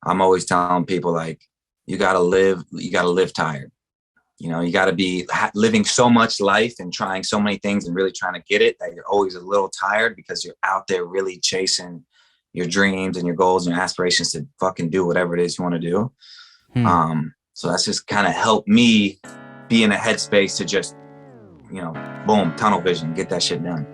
I'm always telling people, like, you gotta live tired. You know, you gotta be living so much life and trying so many things and really trying to get it that you're always a little tired because you're out there really chasing your dreams and your goals and your aspirations to fucking do whatever it is you want to do. So that's just kind of helped me be in a headspace to just, you know, boom, tunnel vision, get that shit done.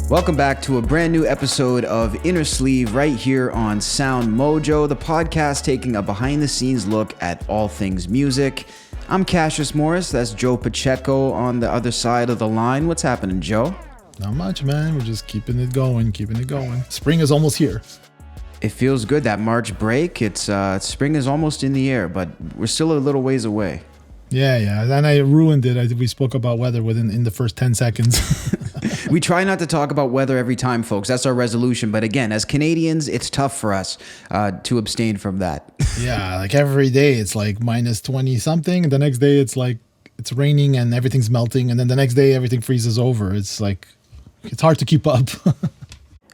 Welcome back to a brand new episode of Innersleeve right here on SoundMojo, the podcast taking a behind-the-scenes look at all things music. I'm Cassius Morris. That's Joe Pacheco on the other side of the line. What's happening, Joe? Not much, man. We're just keeping it going. Spring is almost here. It feels good, that March break. It's spring is almost in the air, but we're still a little ways away. Yeah. And I ruined it. We spoke about weather in the first 10 seconds. We try not to talk about weather every time, folks. That's our resolution. But again, as Canadians, it's tough for us to abstain from that. Yeah, like every day it's like minus 20 something. And the next day it's like it's raining and everything's melting. And then the next day everything freezes over. It's like, it's hard to keep up.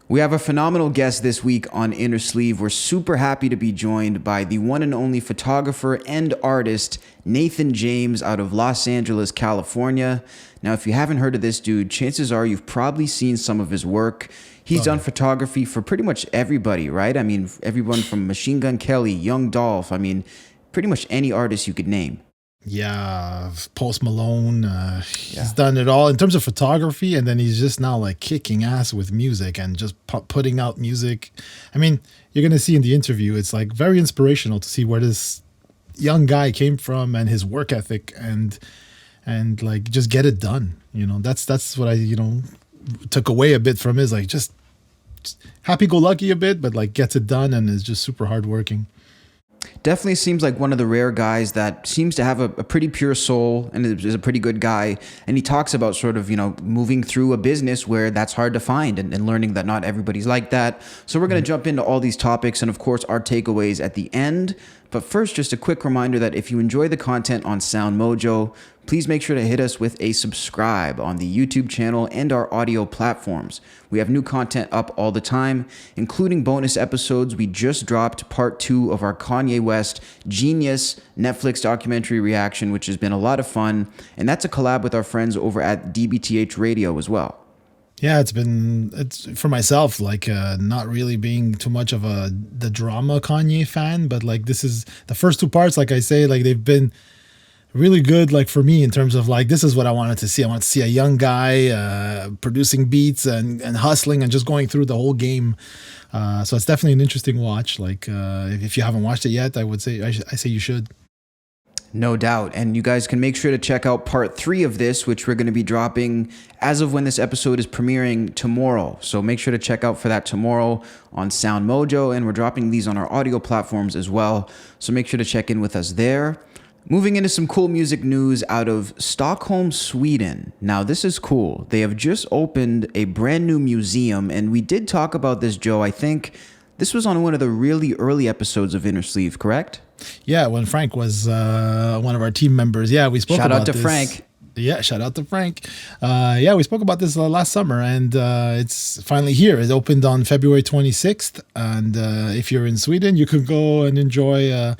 We have a phenomenal guest this week on Innersleeve. We're super happy to be joined by the one and only photographer and artist, Nathan James, out of Los Angeles, California. Now, if you haven't heard of this dude, chances are you've probably seen some of his work. He's done photography for pretty much everybody, right? I mean, everyone from Machine Gun Kelly, Young Dolph. I mean, pretty much any artist you could name. Yeah, Post Malone. He's done it all in terms of photography, and then he's just now like kicking ass with music and just putting out music. I mean, you're gonna see in the interview, it's like very inspirational to see where this young guy came from and his work ethic and like just get it done. You know, that's what I took away a bit from is like just happy-go-lucky a bit, but like gets it done and is just super hardworking. Definitely seems like one of the rare guys that seems to have a pretty pure soul and is a pretty good guy. And he talks about sort of, moving through a business where that's hard to find and learning that not everybody's like that. So we're going to jump into all these topics and, of course, our takeaways at the end. But first, just a quick reminder that if you enjoy the content on SoundMojo, please make sure to hit us with a subscribe on the YouTube channel and our audio platforms. We have new content up all the time, including bonus episodes. We just dropped part 2 of our Kanye West Genius Netflix documentary reaction, which has been a lot of fun. And that's a collab with our friends over at DBTH Radio as well. Yeah, it's for myself, like not really being too much of the drama Kanye fan, but like this is the first 2 parts, like I say, like they've been really good, like for me in terms of like, this is what I wanted to see. I wanted to see a young guy producing beats and hustling and just going through the whole game. So it's definitely an interesting watch. Like if you haven't watched it yet, I say you should. No doubt. And you guys can make sure to check out part 3 of this, which we're going to be dropping as of when this episode is premiering tomorrow. So make sure to check out for that tomorrow on SoundMojo. And we're dropping these on our audio platforms as well. So make sure to check in with us there. Moving into some cool music news out of Stockholm, Sweden. Now, this is cool. They have just opened a brand new museum. And we did talk about this, Joe. I think this was on one of the really early episodes of Innersleeve, correct? Yeah, when Frank was one of our team members. Yeah, we spoke about this. Shout out to Frank. Yeah, shout out to Frank. We spoke about this last summer, and it's finally here. It opened on February 26th, and if you're in Sweden, you can go and enjoy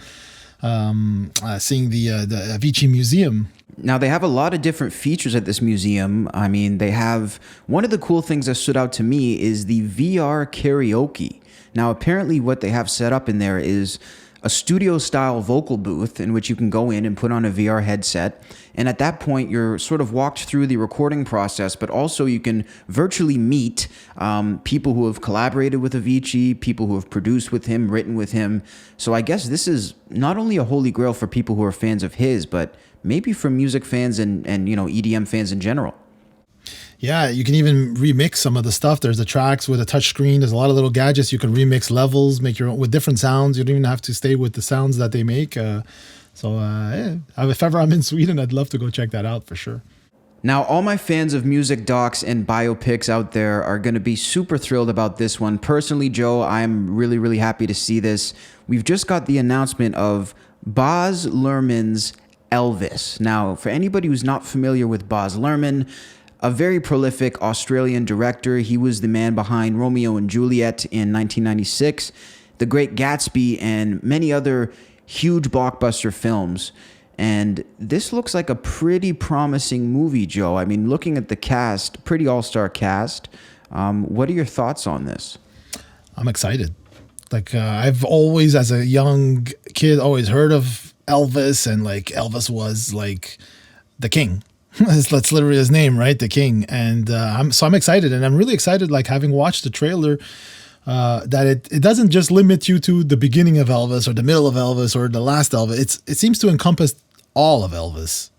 seeing the Avicii Museum. Now, they have a lot of different features at this museum. I mean, they have one of the cool things that stood out to me is the VR karaoke. Now, apparently what they have set up in there is a studio-style vocal booth in which you can go in and put on a VR headset. And at that point, you're sort of walked through the recording process, but also you can virtually meet people who have collaborated with Avicii, people who have produced with him, written with him. So I guess this is not only a holy grail for people who are fans of his, but maybe for music fans and EDM fans in general. Yeah, you can even remix some of the stuff. There's the tracks with a touch screen. There's a lot of little gadgets. You can remix levels, make your own with different sounds. You don't even have to stay with the sounds that they make. If ever I'm in Sweden, I'd love to go check that out for sure. Now, all my fans of music docs and biopics out there are going to be super thrilled about this one. Personally, Joe, I'm really, really happy to see this. We've just got the announcement of Baz Luhrmann's ELVIS. Now, for anybody who's not familiar with Baz Luhrmann, a very prolific Australian director. He was the man behind Romeo and Juliet in 1996, The Great Gatsby, and many other huge blockbuster films. And this looks like a pretty promising movie, Joe. I mean, looking at the cast, pretty all-star cast. What are your thoughts on this? I'm excited. Like, I've always, as a young kid, always heard of Elvis, and like Elvis was like the king. That's literally his name, right? The king. And I'm excited, and I'm really excited, like having watched the trailer, that it doesn't just limit you to the beginning of Elvis or the middle of Elvis or the last Elvis. It seems to encompass all of Elvis.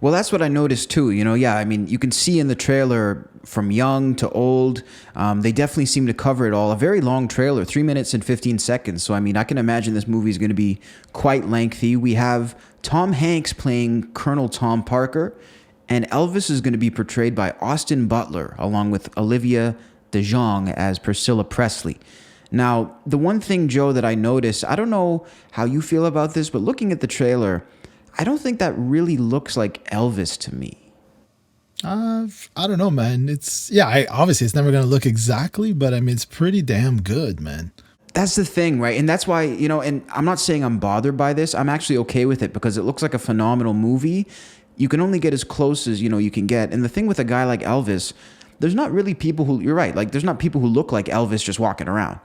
Well, that's what I noticed too. You know, yeah, I mean, you can see in the trailer from young to old, they definitely seem to cover it all. A very long trailer, 3 minutes and 15 seconds. So, I mean, I can imagine this movie is going to be quite lengthy. We have Tom Hanks playing Colonel Tom Parker, and Elvis is going to be portrayed by Austin Butler, along with Olivia DeJonge as Priscilla Presley. Now, the one thing, Joe, that I noticed, I don't know how you feel about this, but looking at the trailer, I don't think that really looks like Elvis to me. I don't know, man. Obviously it's never going to look exactly, but I mean, it's pretty damn good, man. That's the thing, right? And that's why, you know, and I'm not saying I'm bothered by this. I'm actually okay with it because it looks like a phenomenal movie. You can only get as close as, you know, you can get. And the thing with a guy like Elvis, there's not really people who, you're right, like there's not people who look like Elvis just walking around.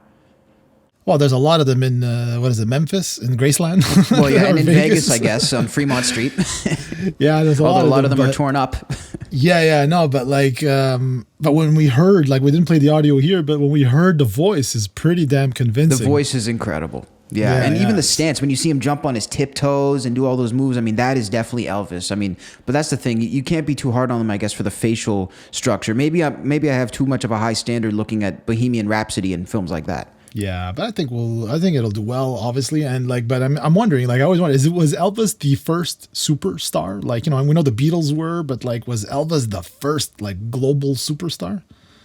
Well, there's a lot of them in, Memphis, in Graceland? Well, yeah, and in Vegas, I guess, on Fremont Street. Yeah, there's a lot of them are torn up. No, but like, but when we heard, like, we didn't play the audio here, but when we heard the voice is pretty damn convincing. The voice is incredible. Yeah, and even the stance, when you see him jump on his tiptoes and do all those moves, I mean, that is definitely Elvis. I mean, but that's the thing. You can't be too hard on him, I guess, for the facial structure. Maybe I have too much of a high standard looking at Bohemian Rhapsody and films like that. Yeah, but I think it'll do well, obviously, and like, but I'm wondering, like, I always wonder, was Elvis the first superstar? Like, you know, we know the Beatles were, but like, was Elvis the first like global superstar?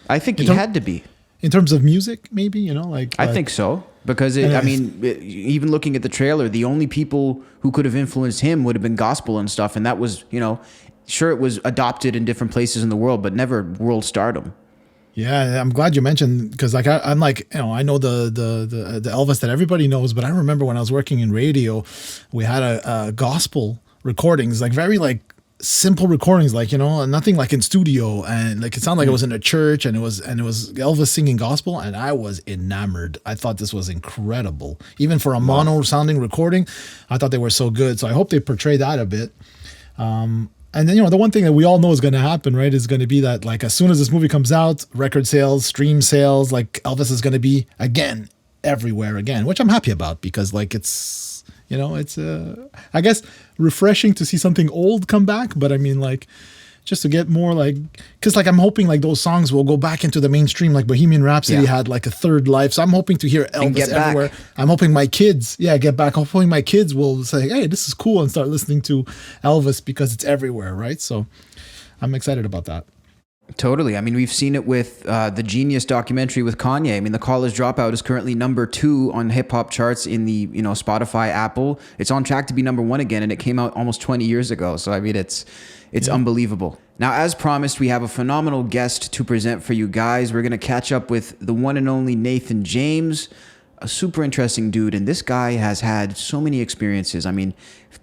I think he had to be. In terms of music, maybe, you know, like. I think so, because even looking at the trailer, the only people who could have influenced him would have been gospel and stuff, and that was, you know, sure, it was adopted in different places in the world, but never world stardom. Yeah, I'm glad you mentioned, because like I'm like, you know, I know the Elvis that everybody knows, but I remember when I was working in radio, we had a gospel recordings, like very like simple recordings, like, you know, nothing like in studio, and like it sounded like it was in a church, and it was Elvis singing gospel, and I was enamored. I thought this was incredible, even for a mono sounding recording. I thought they were so good. So I hope they portray that a bit. And then, you know, the one thing that we all know is going to happen, right, is going to be that, like, as soon as this movie comes out, record sales, stream sales, like, Elvis is going to be, again, everywhere again, which I'm happy about, because, like, it's, you know, it's, I guess, refreshing to see something old come back. But, I mean, like, just to get more, like, because, like, I'm hoping, like, those songs will go back into the mainstream, like Bohemian Rhapsody had, like, a third life. So I'm hoping to hear Elvis everywhere. I'm hoping my kids, get back. Hopefully my kids will say, hey, this is cool, and start listening to Elvis because it's everywhere, right? So I'm excited about that. Totally. I mean, we've seen it with the Genius documentary with Kanye. I mean, The College Dropout is currently #2 on hip hop charts in the, you know, Spotify, Apple. It's on track to be #1 again, and it came out almost 20 years ago. So, I mean, it's unbelievable. Now, as promised, we have a phenomenal guest to present for you guys. We're going to catch up with the one and only Nathan James, a super interesting dude. And this guy has had so many experiences. I mean,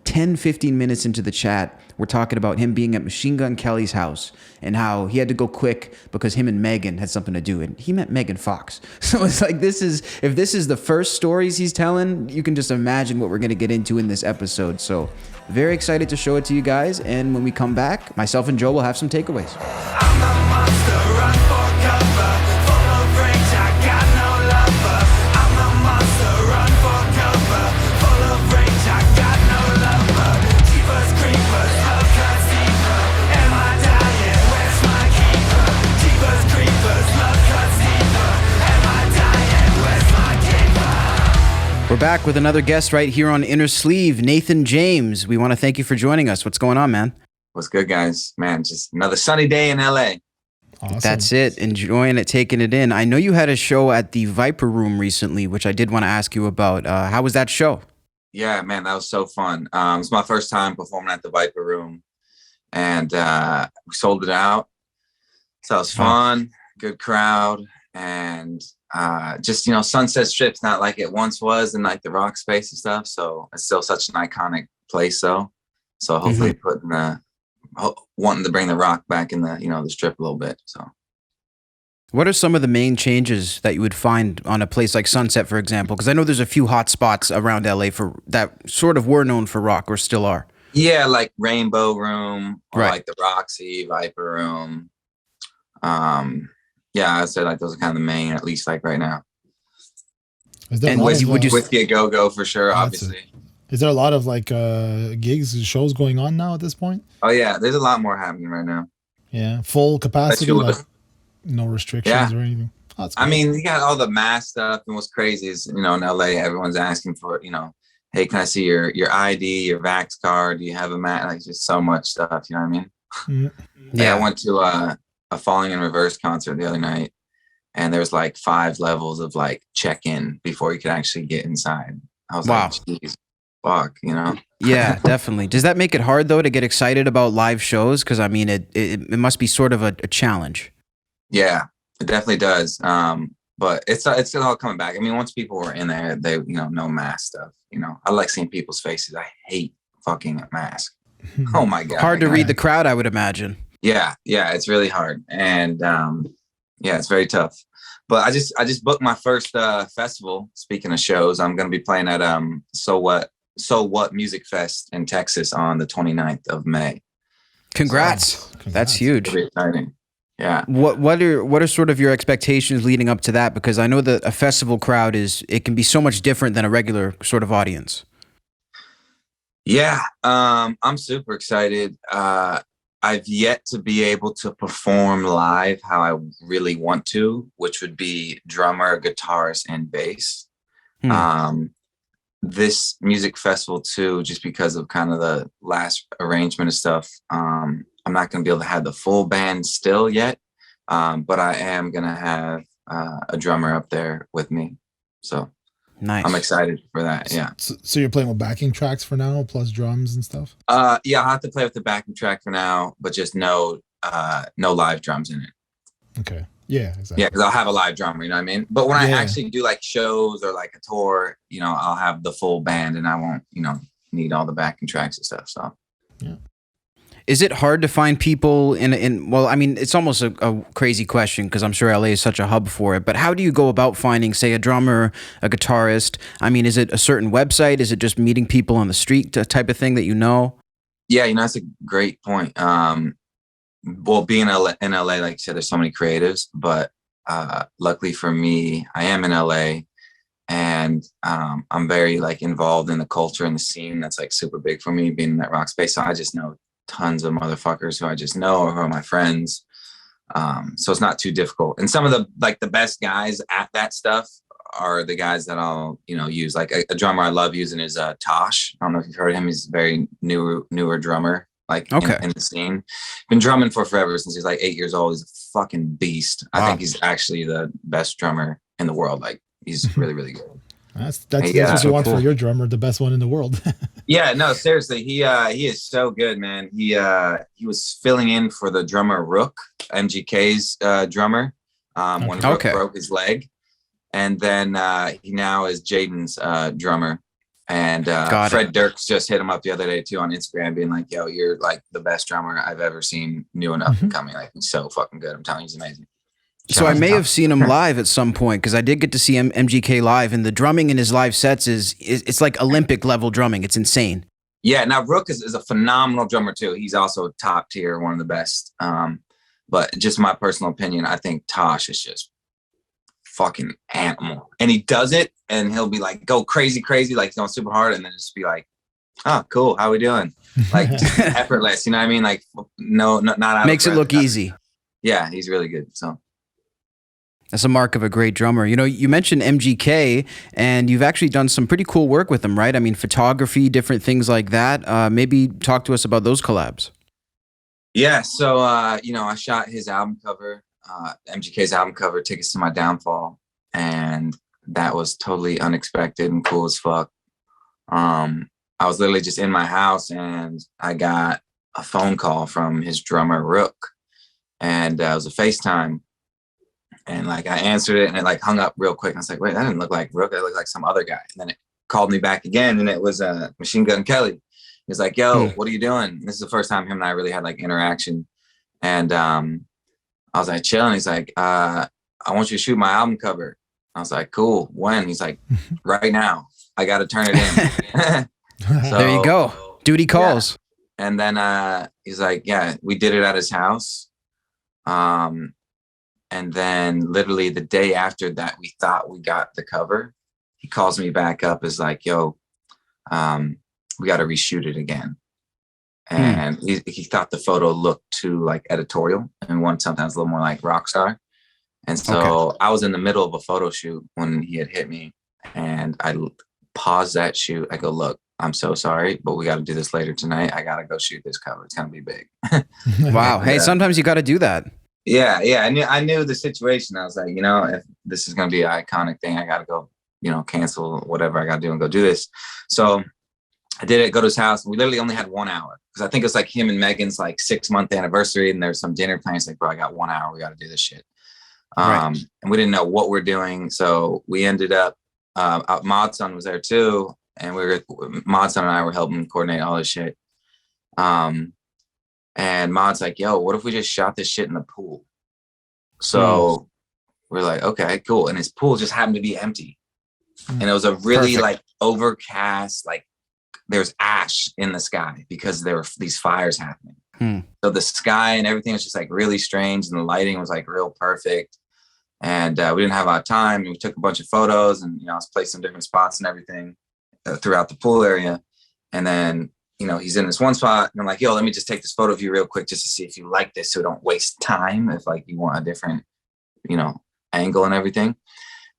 10, 15 minutes into the chat, we're talking about him being at Machine Gun Kelly's house and how he had to go quick because him and Megan had something to do. And he met Megan Fox. So it's like, if this is the first stories he's telling, you can just imagine what we're going to get into in this episode. So very excited to show it to you guys. And when we come back, myself and Joe will have some takeaways. I'm a monster, run for cover. Full of rage, I got no lover. I'm a monster, run for cover. Full of rage, I got no lover. Jeepers creepers, love cuts deeper. Am I dying? Where's my keeper? Jeepers creepers, love cuts deeper. Am I dying? Where's my keeper? We're back with another guest right here on Innersleeve, Nathan James. We want to thank you for joining us. What's going on, man? What's good, guys? Man, just another sunny day in LA. Awesome. That's it. Enjoying it, taking it in. I know you had a show at the Viper Room recently, which I did want to ask you about. How was that show? Yeah, man, that was so fun. It was my first time performing at the Viper Room, and we sold it out. So it's fun, good crowd, and just, you know, Sunset Strip's not like it once was in like the rock space and stuff. So it's still such an iconic place though. So hopefully wanting to bring the rock back in the, you know, the Strip a little bit. So What are some of the main changes that you would find on a place like Sunset, for example? Because I know there's a few hot spots around LA for that sort of were known for rock or still are. yeah, like Rainbow Room or Right. like the Roxy, Viper Room. Yeah, I'd say like those are kind of the main, at least like right now. Is there And a lot of, would you- Whiskey a Go-Go for sure, That's obviously. is there a lot of like gigs, shows going on now at this point? Oh yeah, there's a lot more happening right now. Yeah, full capacity, Especially like with- no restrictions Yeah. or anything. Oh, that's I cool. mean, you got all the mask stuff, and what's crazy is, you know, in LA, everyone's asking for, you know, hey, can I see your ID, your Vax card? Do you have a mask? Like, just so much stuff. You know what I mean? Mm. Yeah, I went to a Falling in Reverse concert the other night, and there's like 5 levels of like check-in before you could actually get inside. I was Wow. like, geez, fuck, you know? Yeah, definitely. Does that make it hard though to get excited about live shows? Because I mean, it must be sort of a challenge. Yeah, it definitely does. But it's all coming back. I mean, once people were in there, they, you know, no mask stuff. You know, I like seeing people's faces. I hate fucking mask. Oh my god, Hard to like, read the crowd, I would imagine. Yeah, it's really hard, and yeah, it's very tough. But I just booked my first festival. Speaking of shows, I'm going to be playing at So What Music Fest in Texas on the 29th of May. Congrats. That's huge. Pretty exciting. Yeah. What are sort of your expectations leading up to that? Because I know that a festival crowd it can be so much different than a regular sort of audience. Yeah, I'm super excited. I've yet to be able to perform live how I really want to, which would be drummer, guitarist, and bass. This music festival too, just because of kind of the last arrangement of stuff, I'm not going to be able to have the full band still yet, but I am going to have a drummer up there with me. So Nice. I'm excited for that. Yeah. So you're playing with backing tracks for now, plus drums and stuff? Yeah, I'll have to play with the backing track for now, but just no live drums in it. Okay. Yeah, exactly. Yeah, because I'll have a live drummer, you know what I mean? But when I Yeah. actually do like shows or like a tour, you know, I'll have the full band and I won't, you know, need all the backing tracks and stuff. So Yeah. Is it hard to find people well, I mean, it's almost a crazy question because I'm sure LA is such a hub for it, but how do you go about finding, say, a drummer, a guitarist? I mean, is it a certain website? Is it just meeting people on the street type of thing that you know? yeah, you know, that's a great point. Well, being in LA, like you said, there's so many creatives, but luckily for me, I am in LA and I'm very like involved in the culture and the scene. That's like super big for me being in that rock space. So I just know tons of motherfuckers who I just know or who are my friends. So it's not too difficult. And some of the best guys at that stuff are the guys that I'll, you know, use. Like a drummer I love using is Tosh. I don't know if you've heard of him. He's a very newer drummer, like in the scene. Been drumming for forever since he's like 8 years old. He's a fucking beast. Wow. I think he's actually the best drummer in the world. Like he's really, really good. That's Yeah. what you want cool. for your drummer, the best one in the world. Yeah, no, seriously, he is so good, man. He was filling in for the drummer Rook, MGK's drummer, when Rook broke his leg, and then he now is Jaden's drummer. And Fred Dirks just hit him up the other day too on Instagram, being like, "Yo, you're like the best drummer I've ever seen, new and up and coming. Like he's so fucking good. I'm telling you, he's amazing." So I may have seen him live at some point because I did get to see MGK live, and the drumming in his live sets it's like Olympic level drumming. It's insane. Yeah, now Rook is a phenomenal drummer too. He's also top tier, one of the best. But just my personal opinion, I think Tosh is just fucking animal. And he does it and he'll be like, go crazy, like he's going super hard, and then just be like, oh, cool, how we doing? Like just effortless, you know what I mean? Like not out Makes of it look easy. Yeah, he's really good. So that's a mark of a great drummer. You know, you mentioned MGK, and you've actually done some pretty cool work with him, right? I mean, photography, different things like that. Maybe talk to us about those collabs. yeah, so you know, I shot his album cover, MGK's album cover, Tickets to My Downfall, and that was totally unexpected and cool as fuck. I was literally just in my house and I got a phone call from his drummer Rook, and it was a FaceTime. And like I answered it and it like hung up real quick. And I was like, wait, that didn't look like Rook. It looked like some other guy. And then it called me back again, and it was Machine Gun Kelly. He's like, yo, what are you doing? This is the first time him and I really had like interaction. And I was like, chilling. He's like, I want you to shoot my album cover. I was like, cool. When? He's like, right now. I got to turn it in. So, there you go. Duty calls. Yeah. And then he's like, yeah, we did it at his house. And then literally the day after that, we thought we got the cover. He calls me back up, is like, yo, we got to reshoot it again. And he thought the photo looked too like editorial and wanted sometimes a little more like rock star. And so I was in the middle of a photo shoot when he had hit me, and I paused that shoot. I go, look, I'm so sorry, but we got to do this later tonight. I got to go shoot this cover. It's going to be big. Wow. Hey, sometimes you got to do that. Yeah. I knew the situation. I was like, you know, if this is going to be an iconic thing, I got to go, you know, cancel whatever I got to do and go do this. So I did it, go to his house. And we literally only had 1 hour, because I think it's like him and Megan's like 6-month anniversary. And there's some dinner plans. Like, bro, I got 1 hour. We got to do this shit. And we didn't know what we're doing. So we ended up, Modson was there too. And Modson and I were helping coordinate all this shit. And Mod's like, yo, what if we just shot this shit in the pool? So we're like, okay, cool. And his pool just happened to be empty. And it was a really like overcast, like there's ash in the sky because there were these fires happening. So the sky and everything was just like really strange, and the lighting was like real perfect. And we didn't have a lot of time. And we took a bunch of photos, and, you know, I was placed in different spots and everything throughout the pool area. And then, you know, he's in this one spot, and I'm like, yo, let me just take this photo of you real quick just to see if you like this, so don't waste time if like you want a different, you know, angle and everything. And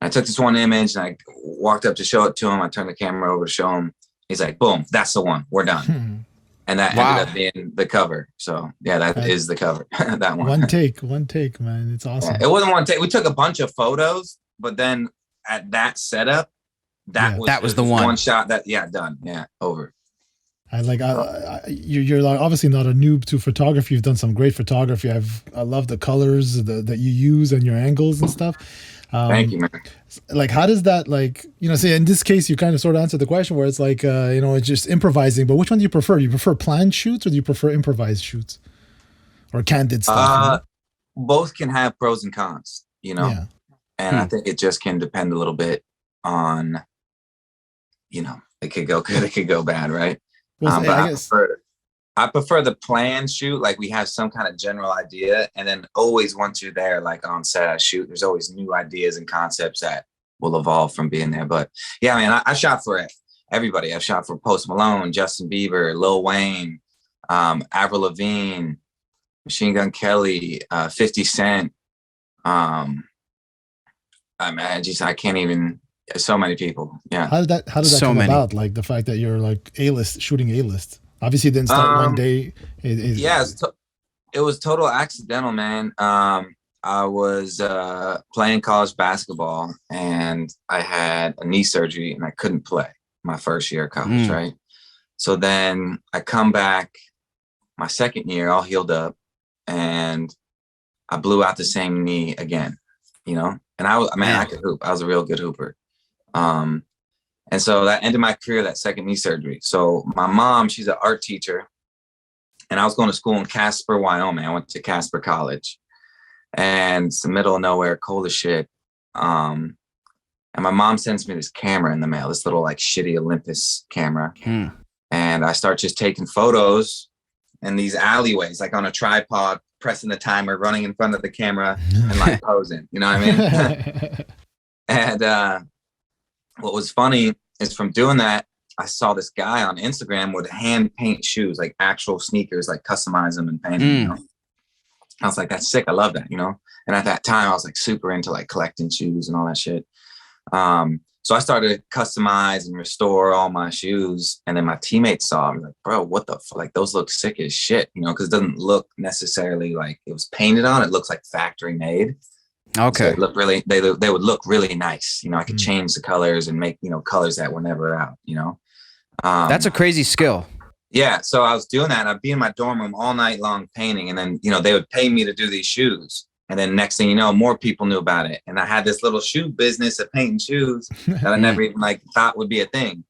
I took this one image and I walked up to show it to him. I turned the camera over to show him. He's like, boom, that's the one. We're done. And that ended up being the cover. So yeah, that is the cover. That one. One take, man. It's awesome. Yeah, it wasn't one take. We took a bunch of photos, but then at that setup, that was the one shot that, done. Yeah, over. You're like obviously not a noob to photography. You've done some great photography. I love the colors that you use and your angles and stuff. Thank you, man. Like, how does that, like, you know, say in this case, you kind of sort of answered the question where it's like, you know, it's just improvising, but which one do you prefer? Do you prefer planned shoots or do you prefer improvised shoots or candid stuff? Both can have pros and cons, you know? Yeah. And I think it just can depend a little bit on, you know, it could go good, it could go bad, right? Well, but I prefer the planned shoot. Like, we have some kind of general idea, and then always once you're there, like on set, I shoot, there's always new ideas and concepts that will evolve from being there. But yeah, man, I shot for everybody. I shot for Post Malone, Justin Bieber, Lil Wayne, Avril Lavigne, Machine Gun Kelly, 50 Cent. I can't even. So many people. Yeah. How did that come about? Like the fact that you're like shooting A-list. Obviously, it didn't start one day. It was total accidental, man. I was playing college basketball, and I had a knee surgery, and I couldn't play my first year of college, right? So then I come back my second year, all healed up, and I blew out the same knee again, you know? And I could hoop. I was a real good hooper. And so that ended my career, that second knee surgery. So my mom, she's an art teacher, and I was going to school in Casper, Wyoming. I went to Casper College, and it's the middle of nowhere, cold as shit. And my mom sends me this camera in the mail, this little like shitty Olympus camera. And I start just taking photos in these alleyways, like on a tripod, pressing the timer, running in front of the camera and like posing, you know what I mean? And, what was funny is from doing that, I saw this guy on Instagram with hand paint shoes, like actual sneakers, like customize them and paint them, you know? I was like, that's sick. I love that, you know? And at that time I was like super into like collecting shoes and all that shit. So I started to customize and restore all my shoes. And then my teammates saw me like, bro, what the fuck? Like, those look sick as shit, you know? Because it doesn't look necessarily like it was painted on. It looks like factory made. Okay. So they would look really nice. You know, I could change the colors and make, you know, colors that were never out, you know. That's a crazy skill. Yeah, so I was doing that, and I'd be in my dorm room all night long painting, and then, you know, they would pay me to do these shoes. And then next thing you know, more people knew about it. And I had this little shoe business of painting shoes that I never even like thought would be a thing.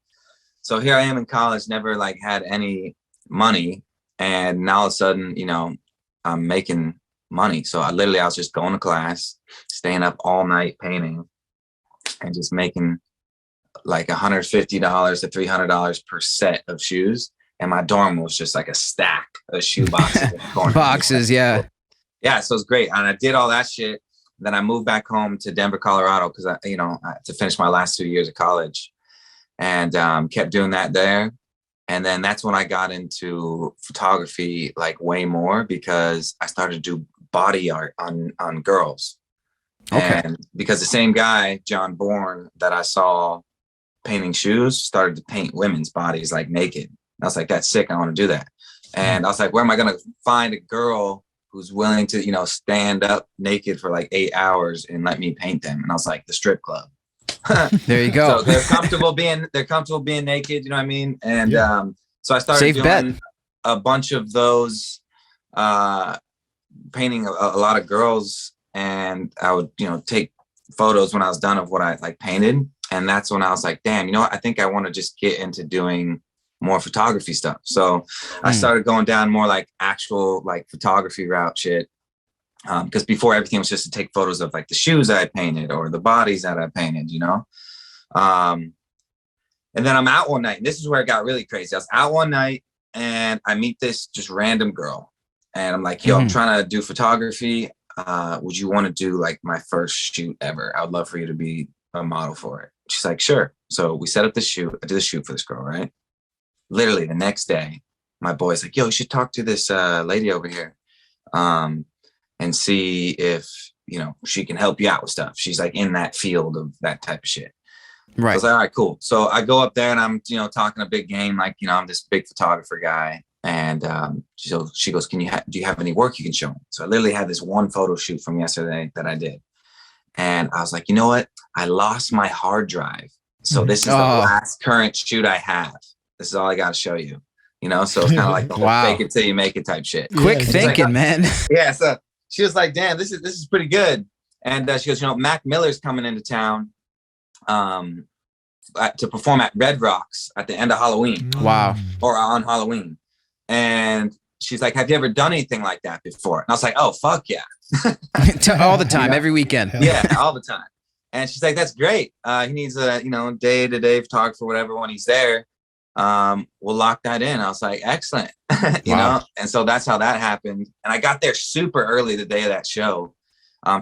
So here I am in college, never like had any money. And now all of a sudden, you know, I'm making money. So I was just going to class, staying up all night painting, and just making like $150 to $300 per set of shoes. And my dorm was just like a stack of shoe boxes. Boxes, yeah. Yeah, so it's great. And I did all that shit. Then I moved back home to Denver, Colorado, because to finish my last 2 years of college, and kept doing that there. And then that's when I got into photography like way more, because I started to do body art on girls. Okay. And because the same guy, John Bourne, that I saw painting shoes, started to paint women's bodies like naked. I was like, that's sick. I want to do that. And I was like, where am I going to find a girl who's willing to, you know, stand up naked for like 8 hours and let me paint them? And I was like, the strip club. There you go. So they're comfortable being naked, you know what I mean? And so I started doing a bunch of those, painting a lot of girls, and I would, you know, take photos when I was done of what I like painted. And that's when I was like, damn, you know what? I think I want to just get into doing more photography stuff. So I started going down more like actual like photography route shit. Because before, everything was just to take photos of like the shoes that I painted or the bodies that I painted, you know? And then I'm out one night, and this is where it got really crazy. I was out one night, and I meet this just random girl, and I'm like, yo, I'm trying to do photography. Would you want to do like my first shoot ever? I would love for you to be a model for it. She's like, sure. So we set up the shoot. I did the shoot for this girl, right? Literally the next day, my boy's like, yo, you should talk to this lady over here. And see if, you know, she can help you out with stuff. She's like in that field of that type of shit. Right. So I was like, all right, cool. So I go up there, and I'm, you know, talking a big game. Like, you know, I'm this big photographer guy. And so she goes, do you have any work you can show me? So I literally had this one photo shoot from yesterday that I did. And I was like, you know what? I lost my hard drive. So this is the last current shoot I have. This is all I got to show you. You know, so it's kind of like the whole fake it till you make it type shit. Quick thinking, like, man. Yeah. So she was like, damn, this is pretty good. And she goes, you know, Mac Miller's coming into town to perform at Red Rocks at the end of Halloween. Wow. Or on Halloween. And she's like, have you ever done anything like that before? And I was like, oh, fuck yeah. All the time, every weekend. Yeah, all the time. And she's like, that's great. He needs a, you know, day-to-day photographer, whatever, when he's there. We'll lock that in. I was like, excellent. you know? And so that's how that happened. And I got there super early the day of that show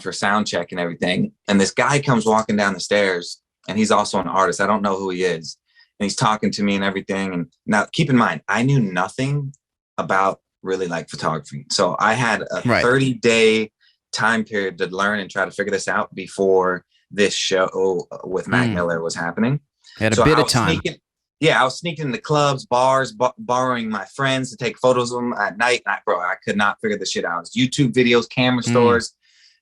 for sound check and everything. And this guy comes walking down the stairs, and he's also an artist. I don't know who he is. And he's talking to me and everything. And now keep in mind, I knew nothing about really like photography. So I had a 30-day time period to learn and try to figure this out before this show with Mac Miller was happening. You had a bit of time. I was sneaking into clubs, bars, borrowing my friends to take photos of them at night. Bro, I could not figure this shit out. It was YouTube videos, camera stores.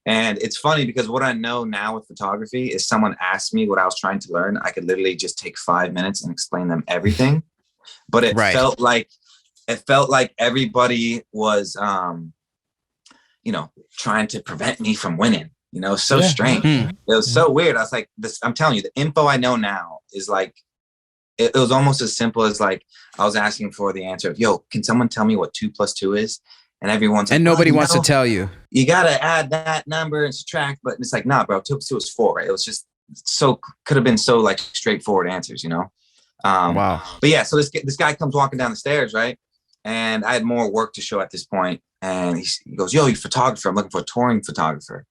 And it's funny because what I know now with photography is, someone asked me what I was trying to learn, I could literally just take 5 minutes and explain them everything. But it felt like everybody was, you know, trying to prevent me from winning. You know, so strange. It was so weird. I was like, I'm telling you, the info I know now is like, it was almost as simple as like, I was asking for the answer of, yo, can someone tell me what 2 + 2 is? And everyone's like, nobody wants to tell you. You got to add that number and subtract. But it's like, nah, bro, 2 + 2 is 4. Right? It was just could have been so like straightforward answers, you know? Wow. But yeah, so this guy comes walking down the stairs, right? And I had more work to show at this point. And he goes, yo, you're a photographer. I'm looking for a touring photographer.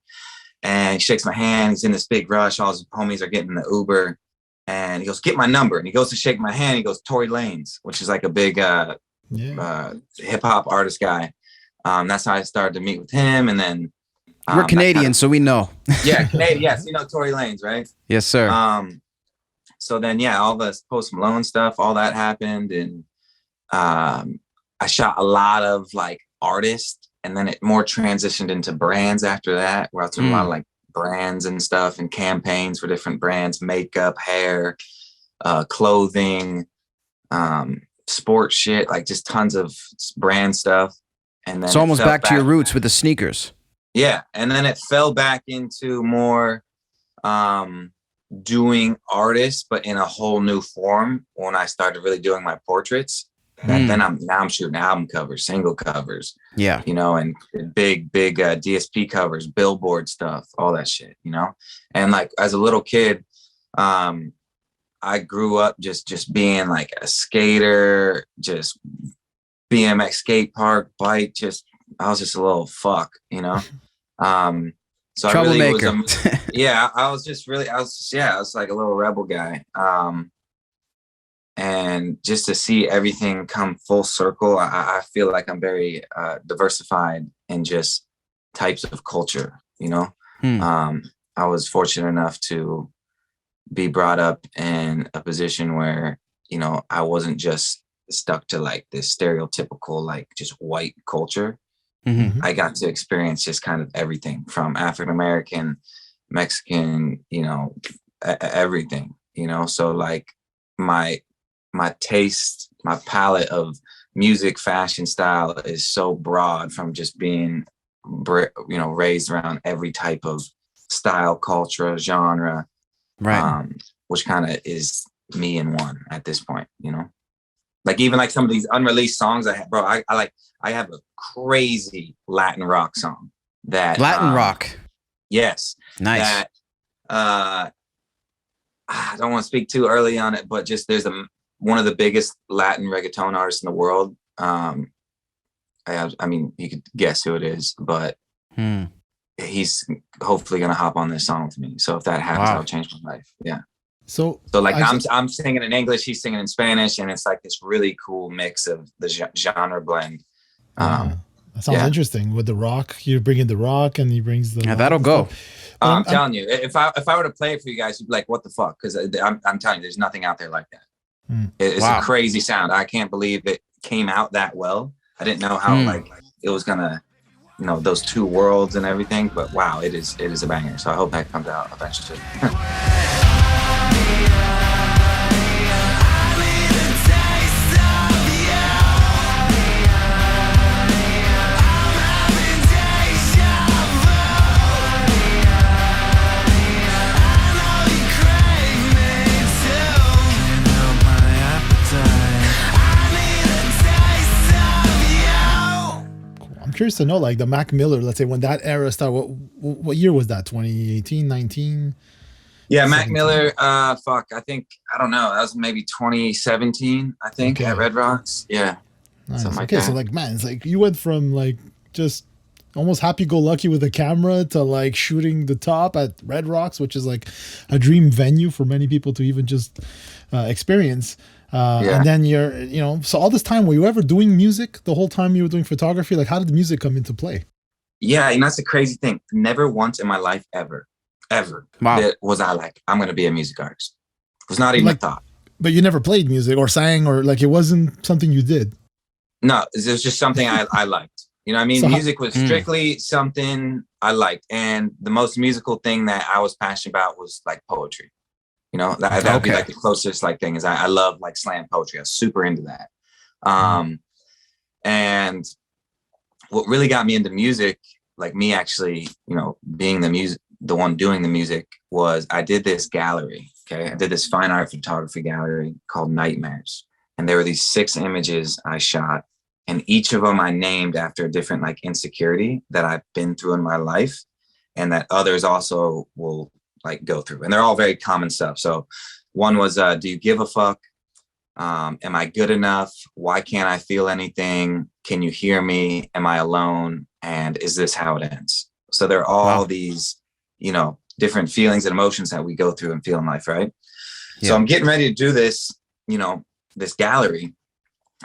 And he shakes my hand. He's in this big rush. All his homies are getting in the Uber. And he goes, get my number. And he goes to shake my hand. He goes, Tory Lanez, which is like a big hip hop artist guy. That's how I started to meet with him. And then we're Canadian, so we know. Yeah, Canadian. Yes, you know Tory Lanez, right? Yes, sir. So then, all the Post Malone stuff, all that happened. And I shot a lot of like artists. And then it more transitioned into brands after that, where I was doing a lot of like brands and stuff and campaigns for different brands, makeup, hair, clothing. sports shit, like just tons of brand stuff. And then It's almost back to your roots back. with the sneakers. Yeah. And then it fell back into more doing artists, but in a whole new form when I started really doing my portraits. And then I'm shooting album covers, single covers, Yeah, you know, and big DSP covers, Billboard stuff, all that shit, you know. And like as a little kid, I grew up just being like a skater, just BMX skate park, bike, I was just a little fuck, you know. So troublemaker. I really was, I was like a little rebel guy. And just to see everything come full circle, I feel like I'm very diversified in just types of culture, you know. I was fortunate enough to be brought up in a position where, you know, I wasn't just stuck to like this stereotypical, like just white culture. I got to experience just kind of everything from African-American, Mexican, you know, everything, you know. So like my taste, my palette of music, fashion, style is so broad from just being, you know, raised around every type of style, culture, genre, right? Which kind of is me in one at this point, you know. Like even like some of these unreleased songs I have, bro. I have a crazy Latin rock song that Latin rock. Yes, Nice. That I don't want to speak too early on it, but just there's one of the biggest Latin reggaeton artists in the world. I mean, you could guess who it is, but he's hopefully gonna hop on this song with me. So if that happens, I'll change my life. Yeah. So like I'm singing in English, he's singing in Spanish, and it's like this really cool mix of the genre blend. That sounds interesting. With the rock, you bring in the rock, and he brings the. Yeah, that'll go. I'm telling you, if I were to play it for you guys, you'd be like, "What the fuck?" Because I'm telling you, there's nothing out there like that. It's a crazy sound. I can't believe it came out that well. I didn't know how like it was gonna, you know, those two worlds and everything. But wow, it is a banger. So I hope that comes out eventually. Curious to know, like the Mac Miller, let's say when that era started, what year was that? 2018, 19? Yeah, 17. Mac Miller, I don't know. That was maybe 2017, I think, at Red Rocks. Yeah. Nice. Okay, so like, man, it's like you went from like just almost happy-go-lucky with a camera to like shooting the top at Red Rocks, which is like a dream venue for many people to even just experience. And then so all this time, were you ever doing music the whole time you were doing photography? Like, how did the music come into play? Yeah, and that's the crazy thing. Never once in my life, ever was I like, I'm going to be a music artist. It was not even a thought. But you never played music or sang, or like it wasn't something you did? No, it was just something I liked. You know what I mean? So music was strictly something I liked. And the most musical thing that I was passionate about was like poetry. You know, that would be like the closest like thing is I love like slam poetry. I was super into that. And what really got me into music, like me actually, you know, being the one doing the music, was I did this gallery. Okay. I did this fine art photography gallery called Nightmares. And there were these 6 images I shot, and each of them I named after a different like insecurity that I've been through in my life and that others also will like go through, and they're all very common stuff. So one was, do you give a fuck? Am I good enough? Why can't I feel anything? Can you hear me? Am I alone? And is this how it ends? So they're all these, you know, different feelings and emotions that we go through and feel in life. Right. Yeah. So I'm getting ready to do this, you know, this gallery.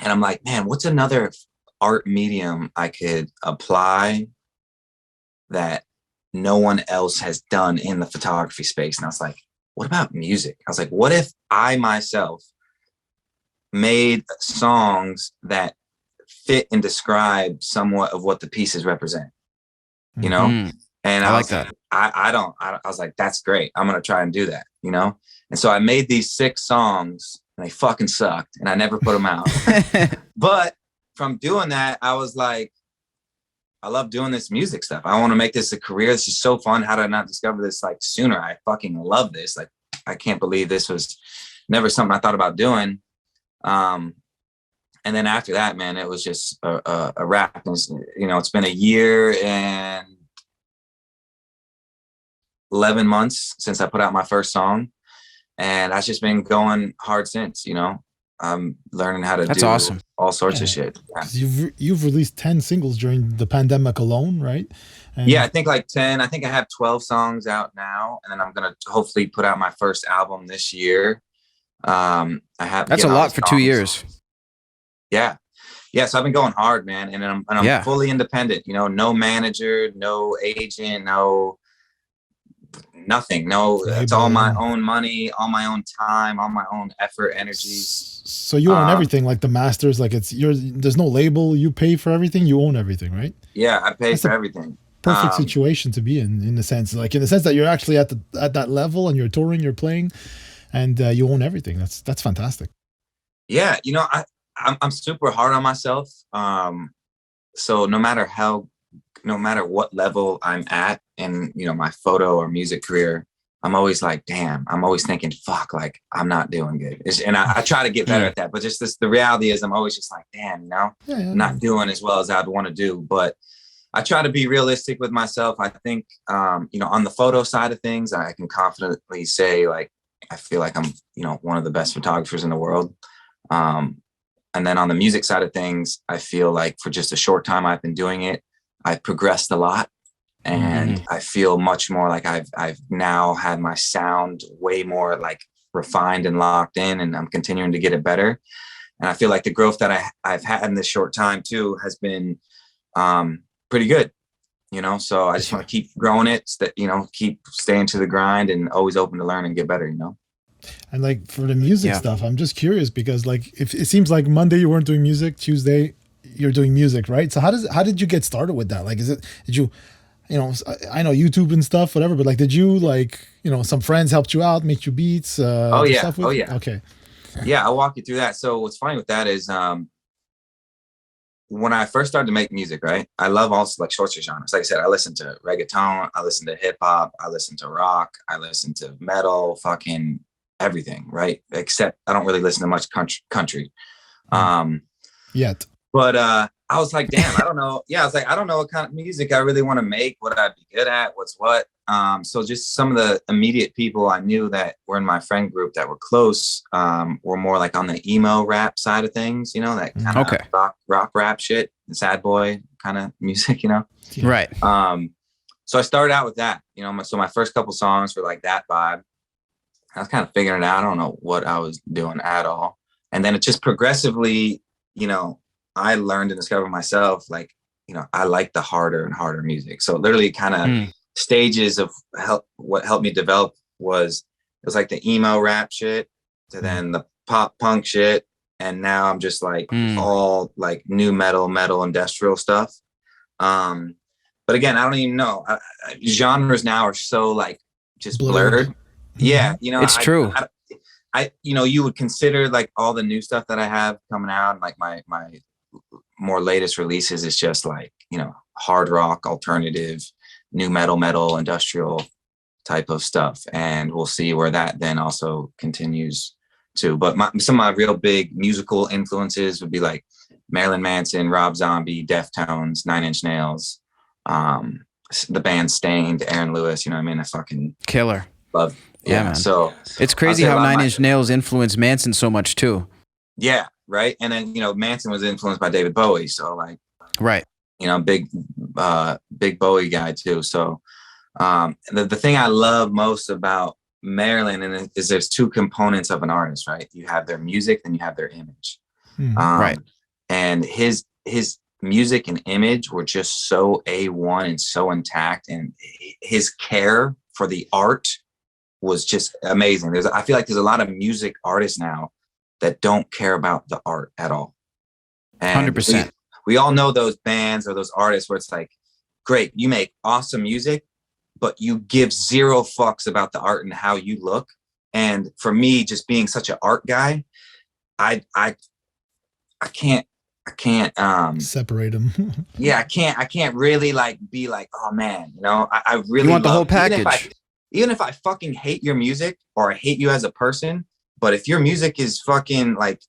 And I'm like, man, what's another art medium I could apply that no one else has done in the photography space? And I was like, what about music? I was like, what if I myself made songs that fit and describe somewhat of what the pieces represent, you know? And I like that. I was like, that's great. I'm going to try and do that, you know? And so I made these 6 songs and they fucking sucked, and I never put them out. But from doing that, I was like, I love doing this music stuff. I want to make this a career. This is so fun. How did I not discover this like sooner? I fucking love this. Like, I can't believe this was never something I thought about doing. And then after that, man, it was just a wrap. You know, it's been a year and 11 months since I put out my first song, and I've just been going hard since. You know, I'm learning how to do awesome. all sorts of shit. Yeah. You've released 10 singles during the pandemic alone, right? And yeah, I think like 10. I think I have 12 songs out now, and then I'm gonna hopefully put out my first album this year. That's a lot for 2 years. Yeah. Yeah. So I've been going hard, man. And I'm fully independent, you know, no manager, no agent, nothing. No, it's all my own money, all my own time, all my own effort, energy. So you own everything, like the masters, like it's yours. There's no label. You pay for everything. You own everything, right? Yeah. I pay for everything. Perfect situation to be in the sense that you're actually at that level and you're touring, you're playing, and you own everything. That's fantastic. Yeah. You know, I'm super hard on myself. So no matter what level I'm at in, you know, my photo or music career, I'm always like, damn, I'm always thinking, fuck, like I'm not doing good. And I try to get better at that. But just the reality is I'm always just like, damn, you know, not doing as well as I'd want to do. But I try to be realistic with myself. I think, you know, on the photo side of things, I can confidently say, like, I feel like I'm, you know, one of the best photographers in the world. And then on the music side of things, I feel like for just a short time I've been doing it, I've progressed a lot, and I feel much more like I've now had my sound way more like refined and locked in, and I'm continuing to get it better. And I feel like the growth that I've had in this short time too has been pretty good, you know. So I just want to keep growing it, you know, keep staying to the grind, and always open to learn and get better, you know. And like for the music stuff, I'm just curious because like if it seems like Monday you weren't doing music, Tuesday you're doing music, right? So how did you get started with that? Like, did you know, I know YouTube and stuff, whatever, but like, did you like, you know, some friends helped you out, make you beats? Okay. Yeah, I'll walk you through that. So what's funny with that is when I first started to make music, right, I love also like sorts of genres. Like I said, I listen to reggaeton, I listen to hip hop, I listen to rock, I listen to metal, fucking everything, right? Except I don't really listen to much country. Yet. But I was like, damn, I don't know. Yeah, I was like, I don't know what kind of music I really want to make, what I'd be good at, what's what. So just some of the immediate people I knew that were in my friend group that were close were more like on the emo rap side of things, you know, that kind of rock rap shit, the sad boy kind of music, you know? Right. So I started out with that, you know, so my first couple songs were like that vibe. I was kind of figuring it out. I don't know what I was doing at all. And then it just progressively, you know, I learned and discovered myself, like, you know, I like the harder and harder music. So literally kind of stages of what helped me develop it was like the emo rap shit to then the pop punk shit. And now I'm just like all like new metal industrial stuff. But again, I don't even know. Genres now are so like just blurred. Yeah, you know, it's true. I you know, you would consider like all the new stuff that I have coming out, and like my more latest releases is just like, you know, hard rock, alternative, new metal, industrial type of stuff, and we'll see where that then also continues to. But some of my real big musical influences would be like Marilyn Manson, Rob Zombie, Deftones, Nine Inch Nails, the band Stained, Aaron Lewis. You know what I mean? I fucking killer. Love. Yeah, man. So it's crazy how Nine Inch Nails influenced Manson so much too. Yeah, right. And then, you know, Manson was influenced by David Bowie, so like, right, you know, big Bowie guy too. So the thing I love most about Marilyn is there's two components of an artist, right? You have their music, then you have their image. Right. And his music and image were just so A1 and so intact, and his care for the art was just amazing. I feel like there's a lot of music artists now that don't care about the art at all. And 100%. We all know those bands or those artists where it's like, great, you make awesome music, but you give zero fucks about the art and how you look. And for me, just being such an art guy, I can't separate them. yeah, I can't really like be like, oh man, you know, I really You want the whole package. Even if I fucking hate your music or I hate you as a person, but if your music is fucking like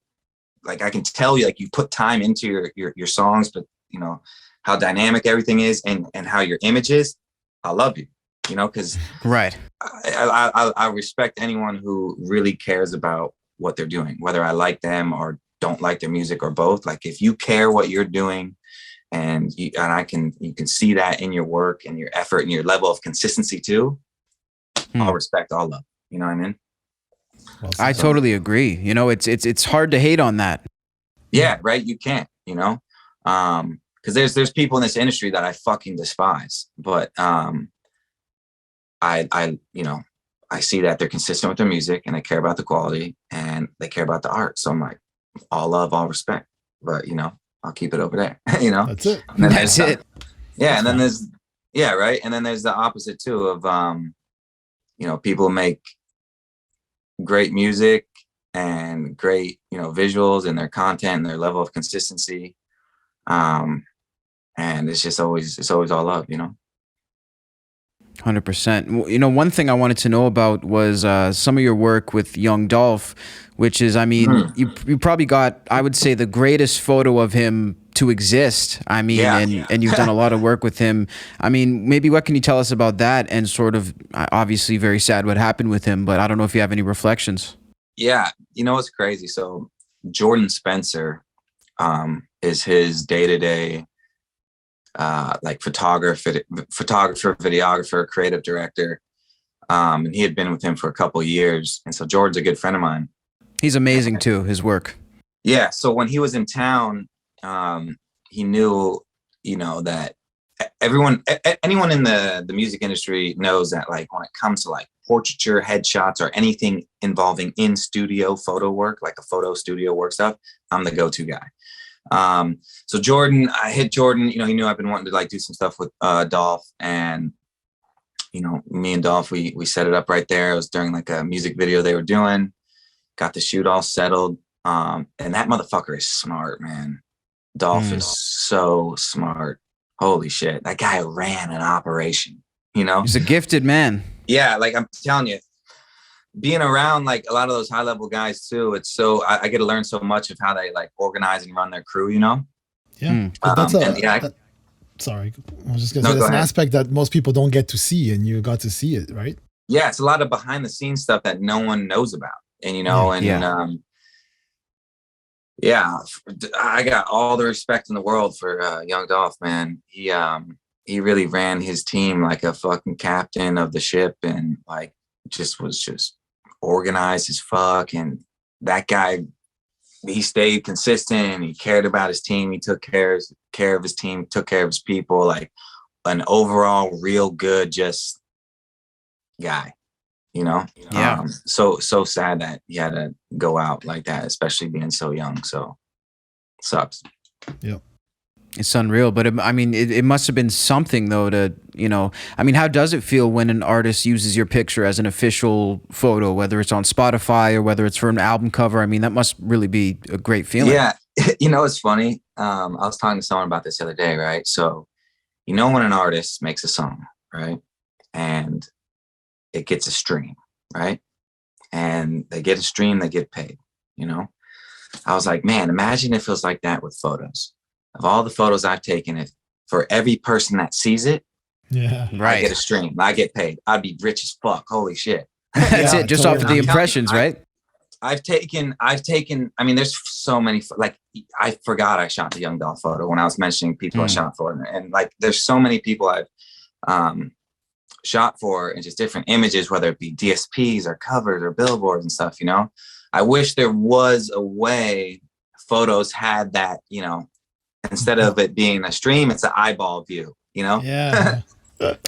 I can tell you, like, you put time into your songs, but you know how dynamic everything is and how your image is, I love you, you know, because Right. I respect anyone who really cares about what they're doing, whether I like them or don't like their music or both. Like, if you care what you're doing and you can see that in your work and your effort and your level of consistency too, I'll respect all of it. You know what I mean? I totally agree. You know, it's hard to hate on that. Yeah, right. You can't, you know, because there's people in this industry that I fucking despise, but I you know, I see that they're consistent with their music and they care about the quality and they care about the art. So I'm like, all love, all respect, but you know, I'll keep it over there. You know, That's it. And then That's it. Yeah, and then there's right, and then there's the opposite too of you know, people make great music and great, you know, visuals and their content and their level of consistency, and it's always all love, you know. 100%. You know, one thing I wanted to know about was some of your work with young Dolph, which is, I mean, you probably got, I would say, the greatest photo of him to exist. I mean, and you've done a lot of work with him. I mean, maybe what can you tell us about that? And sort of, obviously very sad what happened with him, but I don't know if you have any reflections. Yeah, you know, it's crazy. So Jordan Spencer is his day-to-day like photographer, videographer, creative director. And he had been with him for a couple of years. And so Jordan's a good friend of mine. He's amazing too, his work. Yeah. So when he was in town, he knew, you know, that anyone in the music industry knows that, like, when it comes to like portraiture, headshots, or anything involving in studio photo work, like a photo studio work stuff, I'm the go-to guy. So Jordan, I hit Jordan, you know, he knew I've been wanting to like do some stuff with Dolph, and you know, me and Dolph, we set it up right there. It was during like a music video they were doing, got the shoot all settled. And that motherfucker is smart, man. Dolph is so smart. Holy shit. That guy ran an operation, you know? He's a gifted man. Yeah, like I'm telling you, being around like a lot of those high level guys too, it's so I get to learn so much of how they like organize and run their crew, you know? Yeah. But that's sorry, I was just gonna say that's an aspect that most people don't get to see, and you got to see it, right? Yeah, it's a lot of behind the scenes stuff that no one knows about. And you know, I got all the respect in the world for young Dolph, man. He really ran his team like a fucking captain of the ship, and like was just organized as fuck. And that guy, he stayed consistent. He cared about his team. He took care of his team, took care of his people, like an overall real good just guy, you know? Yeah. So sad that he had to go out like that, especially being so young. So sucks. Yep. It's unreal, but it must have been something though to, you know, I mean, how does it feel when an artist uses your picture as an official photo, whether it's on Spotify or whether it's for an album cover? I mean, that must really be a great feeling. Yeah. You know, it's funny. I was talking to someone about this the other day, right? So, you know, when an artist makes a song, right? And it gets a stream, right? And they get a stream, they get paid, you know? I was like, man, imagine if it was like that with photos. Of all the photos I've taken, if for every person that sees it, yeah, right, I get a stream, I get paid, I'd be rich as fuck. Holy shit. That's it, just off of the impressions, right? I've taken, I mean, there's so many, like, I forgot I shot the Young Dolph photo when I was mentioning people I shot for. And like, there's so many people I've shot for, and just different images, whether it be DSPs or covers or billboards and stuff, you know? I wish there was a way photos had that, you know, instead of it being a stream, it's an eyeball view, you know? Yeah.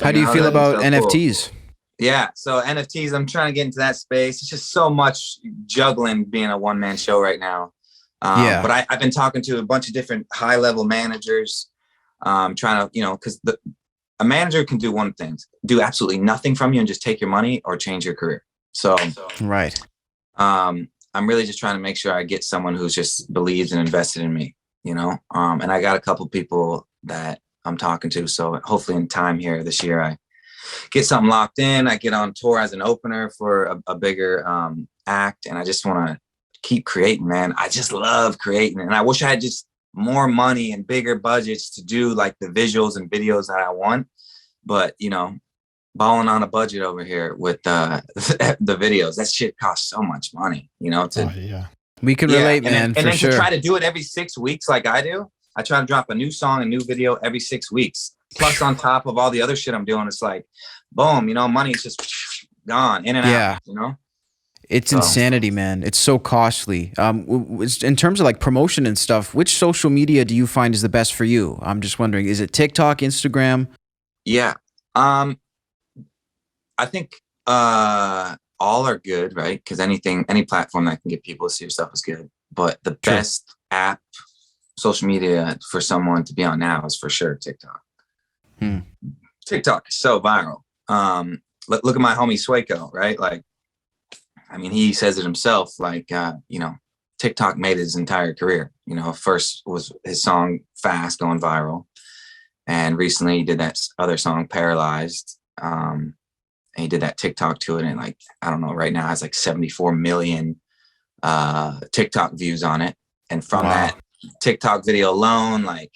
How do you feel about NFTs? Cool. Yeah. So NFTs, I'm trying to get into that space. It's just so much juggling being a one-man show right now. But I've been talking to a bunch of different high-level managers, trying to, you know, because a manager can do one thing, do absolutely nothing from you and just take your money, or change your career. So, right. I'm I'm really just trying to make sure I get someone who's just believes and invested in me, you know? And I got a couple people that I'm talking to. So hopefully in time here this year, I get something locked in. I get on tour as an opener for a bigger act. And I just want to keep creating, man. I just love creating. And I wish I had just more money and bigger budgets to do like the visuals and videos that I want. But, you know, balling on a budget over here with the videos, that shit costs so much money, you know, we can relate, man. And then sure. to try to do it every 6 weeks like I do, I try to drop a new song, a new video every 6 weeks. Plus on top of all the other shit I'm doing, it's like, boom, you know, money's just gone in and out, you know? It's insanity, man. It's so costly. In terms of like promotion and stuff, which social media do you find is the best for you? I'm just wondering, is it TikTok, Instagram? Yeah. I think all are good, right? Because any platform that can get people to see your stuff is good. But the best app, social media for someone to be on now is for sure TikTok. TikTok is so viral. Look at my homie Swaco, right? Like, I mean, he says it himself, like, you know, TikTok made his entire career. You know, first was his song Fast going viral. And recently he did that other song Paralyzed. And he did that TikTok to it. And like, I don't know, right now has like 74 million TikTok views on it. And from that TikTok video alone, like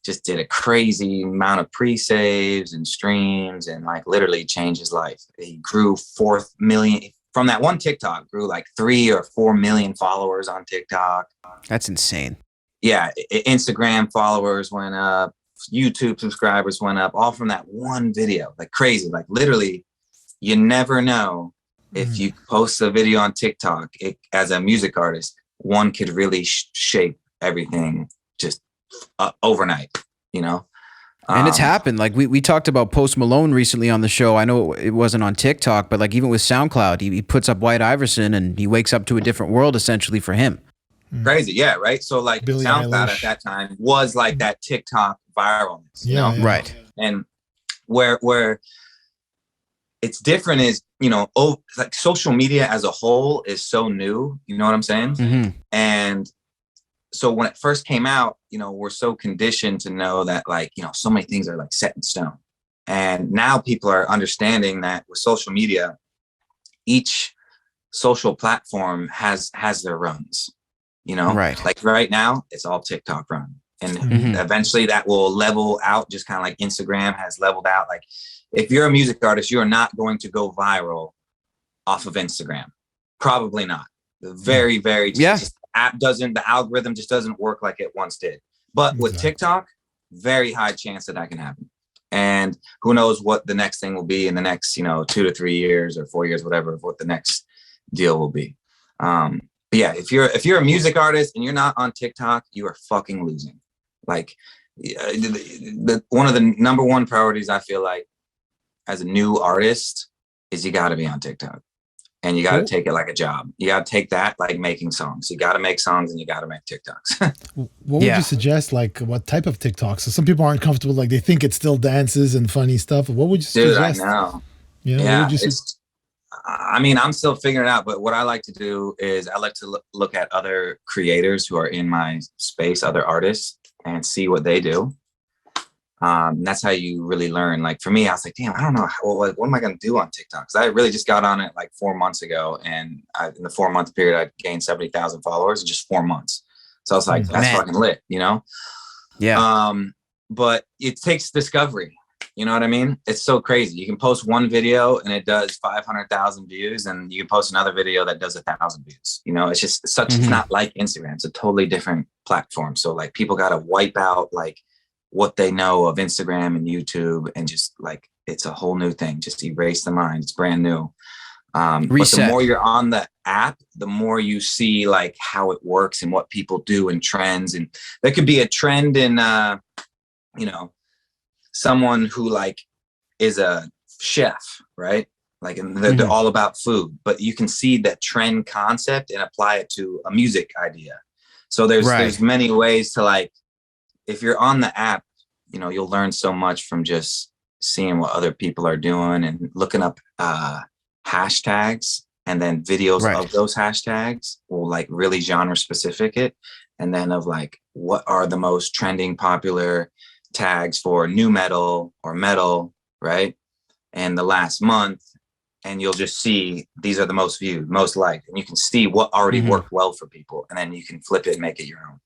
just did a crazy amount of pre-saves and streams and like literally changed his life. He grew 4 million. From that one TikTok, grew like 3 or 4 million followers on TikTok. That's insane. Yeah, Instagram followers went up, YouTube subscribers went up, all from that one video. Like crazy, like literally, you never know if you post a video on TikTok, as a music artist, one could really shape everything just overnight, you know? And it's happened. Like we talked about Post Malone recently on the show. I know it wasn't on TikTok, but like even with SoundCloud, he puts up White Iverson and he wakes up to a different world essentially for him. Crazy. Yeah. Right. So like Billie SoundCloud Eilish at that time was like that TikTok viralness, you know? Right. And where it's different is, you know, like social media as a whole is so new, you know what I'm saying? And so when it first came out, you know, we're so conditioned to know that like, you know, so many things are like set in stone. And now people are understanding that with social media, each social platform has their runs, you know, like right now it's all TikTok run. And eventually that will level out, just kind of like Instagram has leveled out. Like if you're a music artist, you are not going to go viral off of Instagram. Probably not. Very, very, the algorithm just doesn't work like it once did. But with TikTok, very high chance that can happen. And who knows what the next thing will be in the next, you know, 2 to 3 years or 4 years, whatever, what the next deal will be. But yeah, if you're a music artist and you're not on TikTok, you are fucking losing. Like one of the number one priorities I feel like as a new artist is you got to be on TikTok. And you got to take it like a job. You got to take that like making songs. You got to make songs and you got to make TikToks. What would you suggest? Like what type of TikToks? So some people aren't comfortable. Like they think it's still dances and funny stuff. What would you suggest? Dude, I know. Yeah. I mean, I'm still figuring it out. But what I like to do is I like to look at other creators who are in my space, other artists, and see what they do. That's how you really learn. Like for me, I was like, damn, I don't know. What am I going to do on TikTok? Because I really just got on it like 4 months ago. And in the 4 month period, I gained 70,000 followers in just 4 months. So I was like, that's fucking lit, you know? Yeah. But it takes discovery. You know what I mean? It's so crazy. You can post one video and it does 500,000 views, and you can post another video that does 1,000 views. You know, it's just it's not like Instagram. It's a totally different platform. So like people got to wipe out like what they know of Instagram and YouTube and just like, it's a whole new thing. Just erase the mind. It's brand new. But the more you're on the app, the more you see like how it works and what people do and trends. And there could be a trend in, you know, someone who like is a chef, right? Like, and they're all about food, but you can see that trend concept and apply it to a music idea. So there's many ways to like, if you're on the app, you know, you'll learn so much from just seeing what other people are doing and looking up hashtags and then videos Right. of those hashtags will like really genre specific it, and then of like what are the most trending popular tags for new metal or metal, right? And the last month, and you'll just see these are the most viewed, most liked, and you can see what already worked well for people, and then you can flip it and make it your own.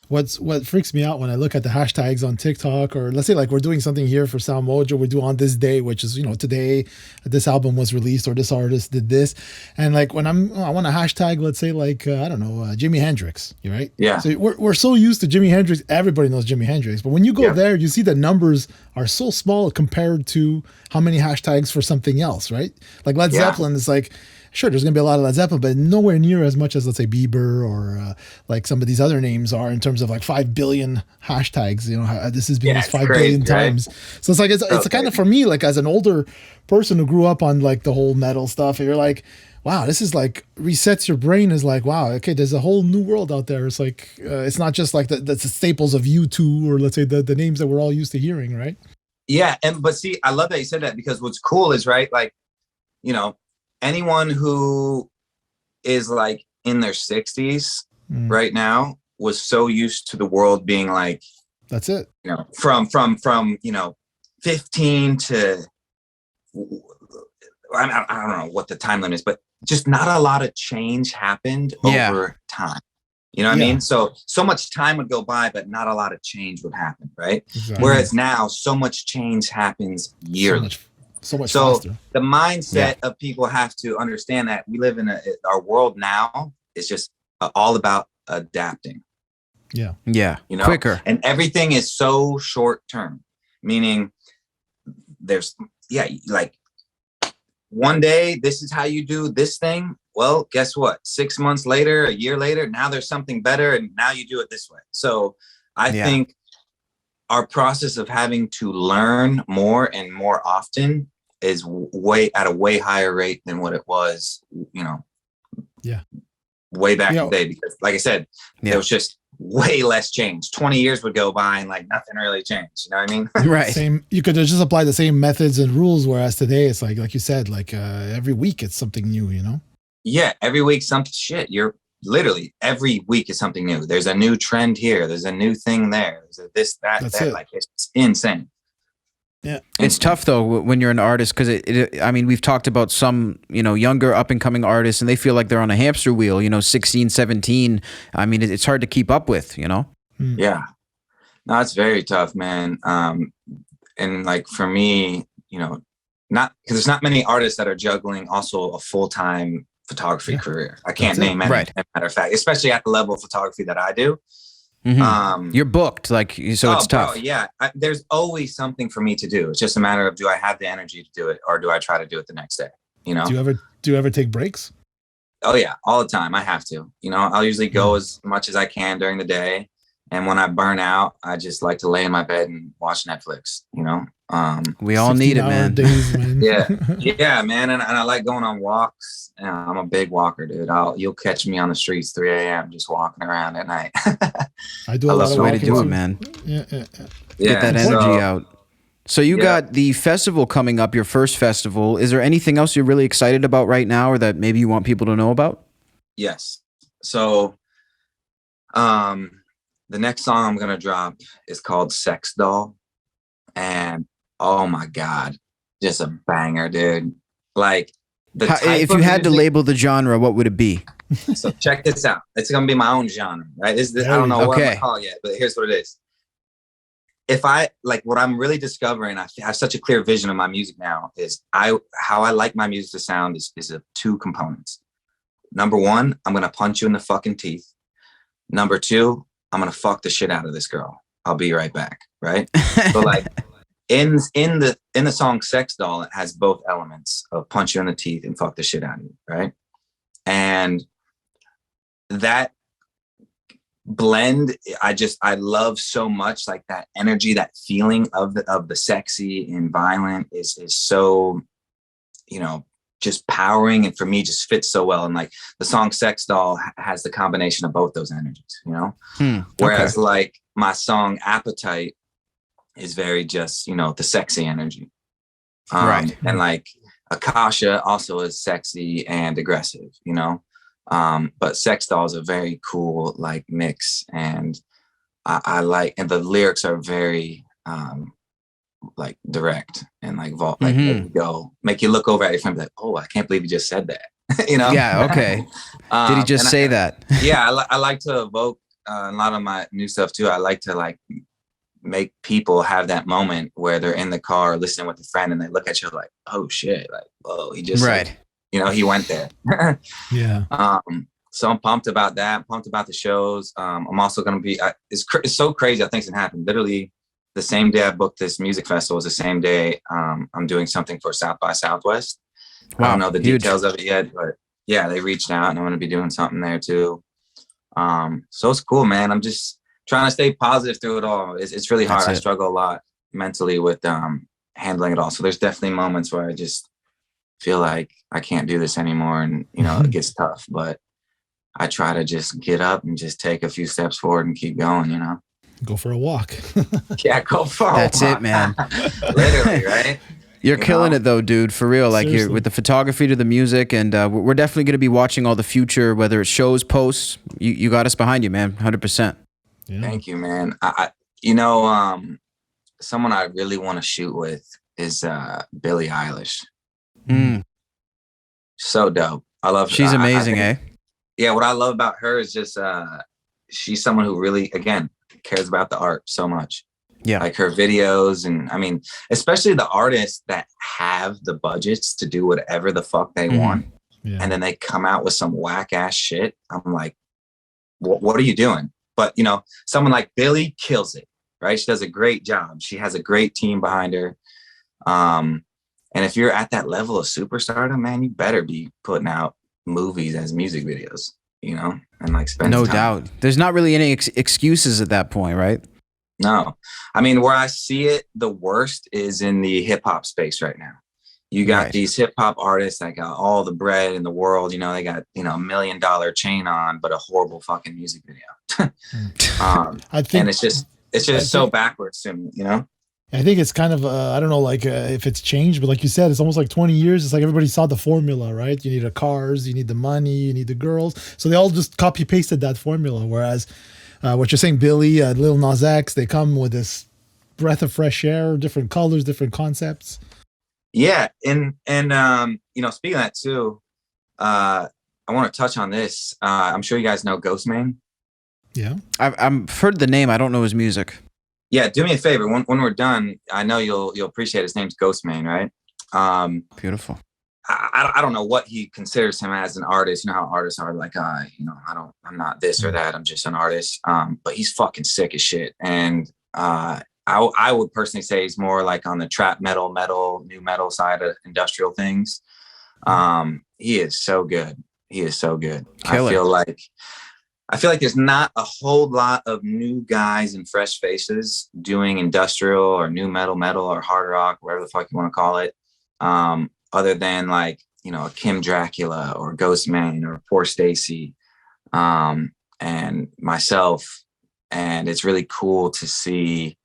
What freaks me out when I look at the hashtags on TikTok, or let's say like we're doing something here for SoundMojo, we do on this day, which is, you know, today this album was released or this artist did this. And like when I want to hashtag, let's say like, I don't know, Jimi Hendrix, right? Yeah. So we're so used to Jimi Hendrix. Everybody knows Jimi Hendrix. But when you go there, you see the numbers are so small compared to how many hashtags for something else, right? Like Led Zeppelin is like, sure, there's going to be a lot of Led Zeppelin, but nowhere near as much as, let's say, Bieber or like some of these other names are in terms of like 5 billion hashtags. You know, this has been used 5 billion times. So it's like, it's kind of for me, like as an older person who grew up on like the whole metal stuff, you're like, wow, this is like resets your brain is like, wow, okay, there's a whole new world out there. It's like, it's not just like the staples of U2 or let's say the names that we're all used to hearing, right? Yeah. But see, I love that you said that, because what's cool is, right, like, you know, anyone who is like in their 60s right now was so used to the world being like, that's it. You know, from, you know, 15 to, I don't know what the time limit is, but just not a lot of change happened over time. You know what I mean? So much time would go by, but not a lot of change would happen, right? Exactly. Whereas now, so much change happens yearly. So much faster. The mindset of people have to understand that we live in our world now is just all about adapting. Yeah. You know, quicker. And everything is so short term, meaning there's, like one day, this is how you do this thing. Well, guess what? 6 months later, a year later, now there's something better. And now you do it this way. So I think our process of having to learn more and more often is at a way higher rate than what it was, you know, way back in the day. Because like I said, there was just way less change. 20 years would go by and like nothing really changed. You know what I mean? Right. You could just apply the same methods and rules. Whereas today it's like you said, like every week it's something new, you know? Yeah. Every week, some shit. You're literally every week is something new. There's a new trend here. There's a new thing there. There's a this, that. Like it's insane. Yeah. It's tough though when you're an artist, because I mean, we've talked about some, you know, younger up and coming artists and they feel like they're on a hamster wheel, you know, 16, 17. I mean, it's hard to keep up with, you know? Yeah. No, it's very tough, man. And like for me, you know, because there's not many artists that are juggling also a full-time photography career. I can't name any, as a matter of fact, especially at the level of photography that I do. You're booked, like, so it's tough. There's always something for me to do. It's just a matter of, do I have the energy to do it, or do I try to do it the next day? You know. Do you ever take breaks? Oh yeah, all the time. I have to. You know, I'll usually go as much as I can during the day, and when I burn out, I just like to lay in my bed and watch Netflix. You know. We all need it, man. Days, man. yeah, man. And I like going on walks. I'm a big walker, dude. You'll catch me on the streets 3 a.m. just walking around at night. I do a lot of way walking to do too. it, man. Yeah. Get that energy out. So you got the festival coming up, your first festival. Is there anything else you're really excited about right now, or that maybe you want people to know about? Yes. So, the next song I'm gonna drop is called "Sex Doll," and oh my God, just a banger, dude. Like if you had to label the genre, what would it be? So check this out. It's going to be my own genre, right? I don't know what I'm going to call it yet, but here's what it is. If I like what I'm really discovering, I have such a clear vision of my music now, is how I like my music to sound is two components. Number one, I'm going to punch you in the fucking teeth. Number two, I'm going to fuck the shit out of this girl. I'll be right back. Right. So like, In the song "Sex Doll," it has both elements of punch you in the teeth and fuck the shit out of you, right? And that blend, I love so much. Like that energy, that feeling of the sexy and violent is so, you know, just powering, and for me just fits so well. And like the song "Sex Doll" has the combination of both those energies, you know. Whereas like my song "Appetite" is very just, you know, the sexy energy. Right. And like Akasha also is sexy and aggressive, you know. But Sex Doll is a very cool like mix, and I like, and the lyrics are very like direct and like like make you look over at your friend and be like, oh, I can't believe you just said that. You know? Yeah. Okay. Did he just say that? Yeah, I like to evoke a lot of my new stuff too. I like to like make people have that moment where they're in the car listening with a friend and they look at you like, oh shit, like, whoa, he just right. Like, you know, he went there. Yeah. So I'm pumped about that. Pumped about the shows. I'm also going to be, it's so crazy. I think it's going to happen. Literally the same day I booked this music festival is the same day I'm doing something for South by Southwest. Wow, I don't know the huge. details of it yet, but yeah, they reached out and I'm going to be doing something there too. So it's cool, man. I'm just trying to stay positive through it all. It's really hard. I struggle a lot mentally with handling it all. So there's definitely moments where I just feel like I can't do this anymore, and you know, it gets tough, but I try to just get up and just take a few steps forward and keep going, you know. Go for a walk. Yeah, go for a walk. That's it, man. Literally, right? You're killing it though, dude, for real. Like you're with the photography to the music, and we're definitely going to be watching all the future, whether it's shows, posts. You got us behind you, man. 100%. Yeah. Thank you, man. You know, someone I really want to shoot with is Billie Eilish. So dope. I love her. She's amazing, eh? Yeah, what I love about her is just she's someone who really, again, cares about the art so much. Yeah, like her videos, and I mean, especially the artists that have the budgets to do whatever the fuck they want, and then they come out with some whack ass shit. I'm like, what are you doing? But you know, someone like Billie kills it, right? She does a great job. She has a great team behind her. And if you're at that level of superstardom, man, you better be putting out movies as music videos, you know, and like spend no time. doubt. There's not really any excuses at that point, right? No, I mean, where I see it the worst is in the hip hop space right now. You got these hip hop artists that got all the bread in the world. You know, they got, you know, $1 million chain on, but a horrible fucking music video. I think, and it's just so backwards to me, you know? I think it's kind of, I don't know, like if it's changed, but like you said, it's almost like 20 years. It's like everybody saw the formula, right? You need the cars, you need the money, you need the girls. So they all just copy pasted that formula. Whereas what you're saying, Billie, Lil Nas X, they come with this breath of fresh air, different colors, different concepts. Yeah. And you know, speaking of that too, I want to touch on this. I'm sure you guys know Ghostemane. Yeah. I've heard the name. I don't know his music. Yeah, do me a favor. When we're done, I know you'll appreciate his name's Ghostemane, right? Beautiful. I don't know what he considers him as an artist. You know how artists are like, you know, I'm not this or that. I'm just an artist. But he's fucking sick as shit. And I would personally say he's more like on the trap metal, new metal side of industrial things. He is so good. He is so good. I feel like there's not a whole lot of new guys and fresh faces doing industrial or new metal or hard rock, whatever the fuck you want to call it. Other than like, you know, a Kim Dracula or Ghostemane or Poor Stacy, and myself. And it's really cool to see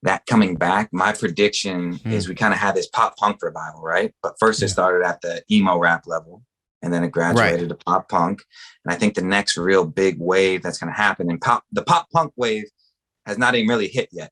that coming back. My prediction is we kind of had this pop punk revival, right? But first it started at the emo rap level, and then it graduated to pop punk. And I think the next real big wave that's going to happen, and the pop punk wave has not even really hit yet,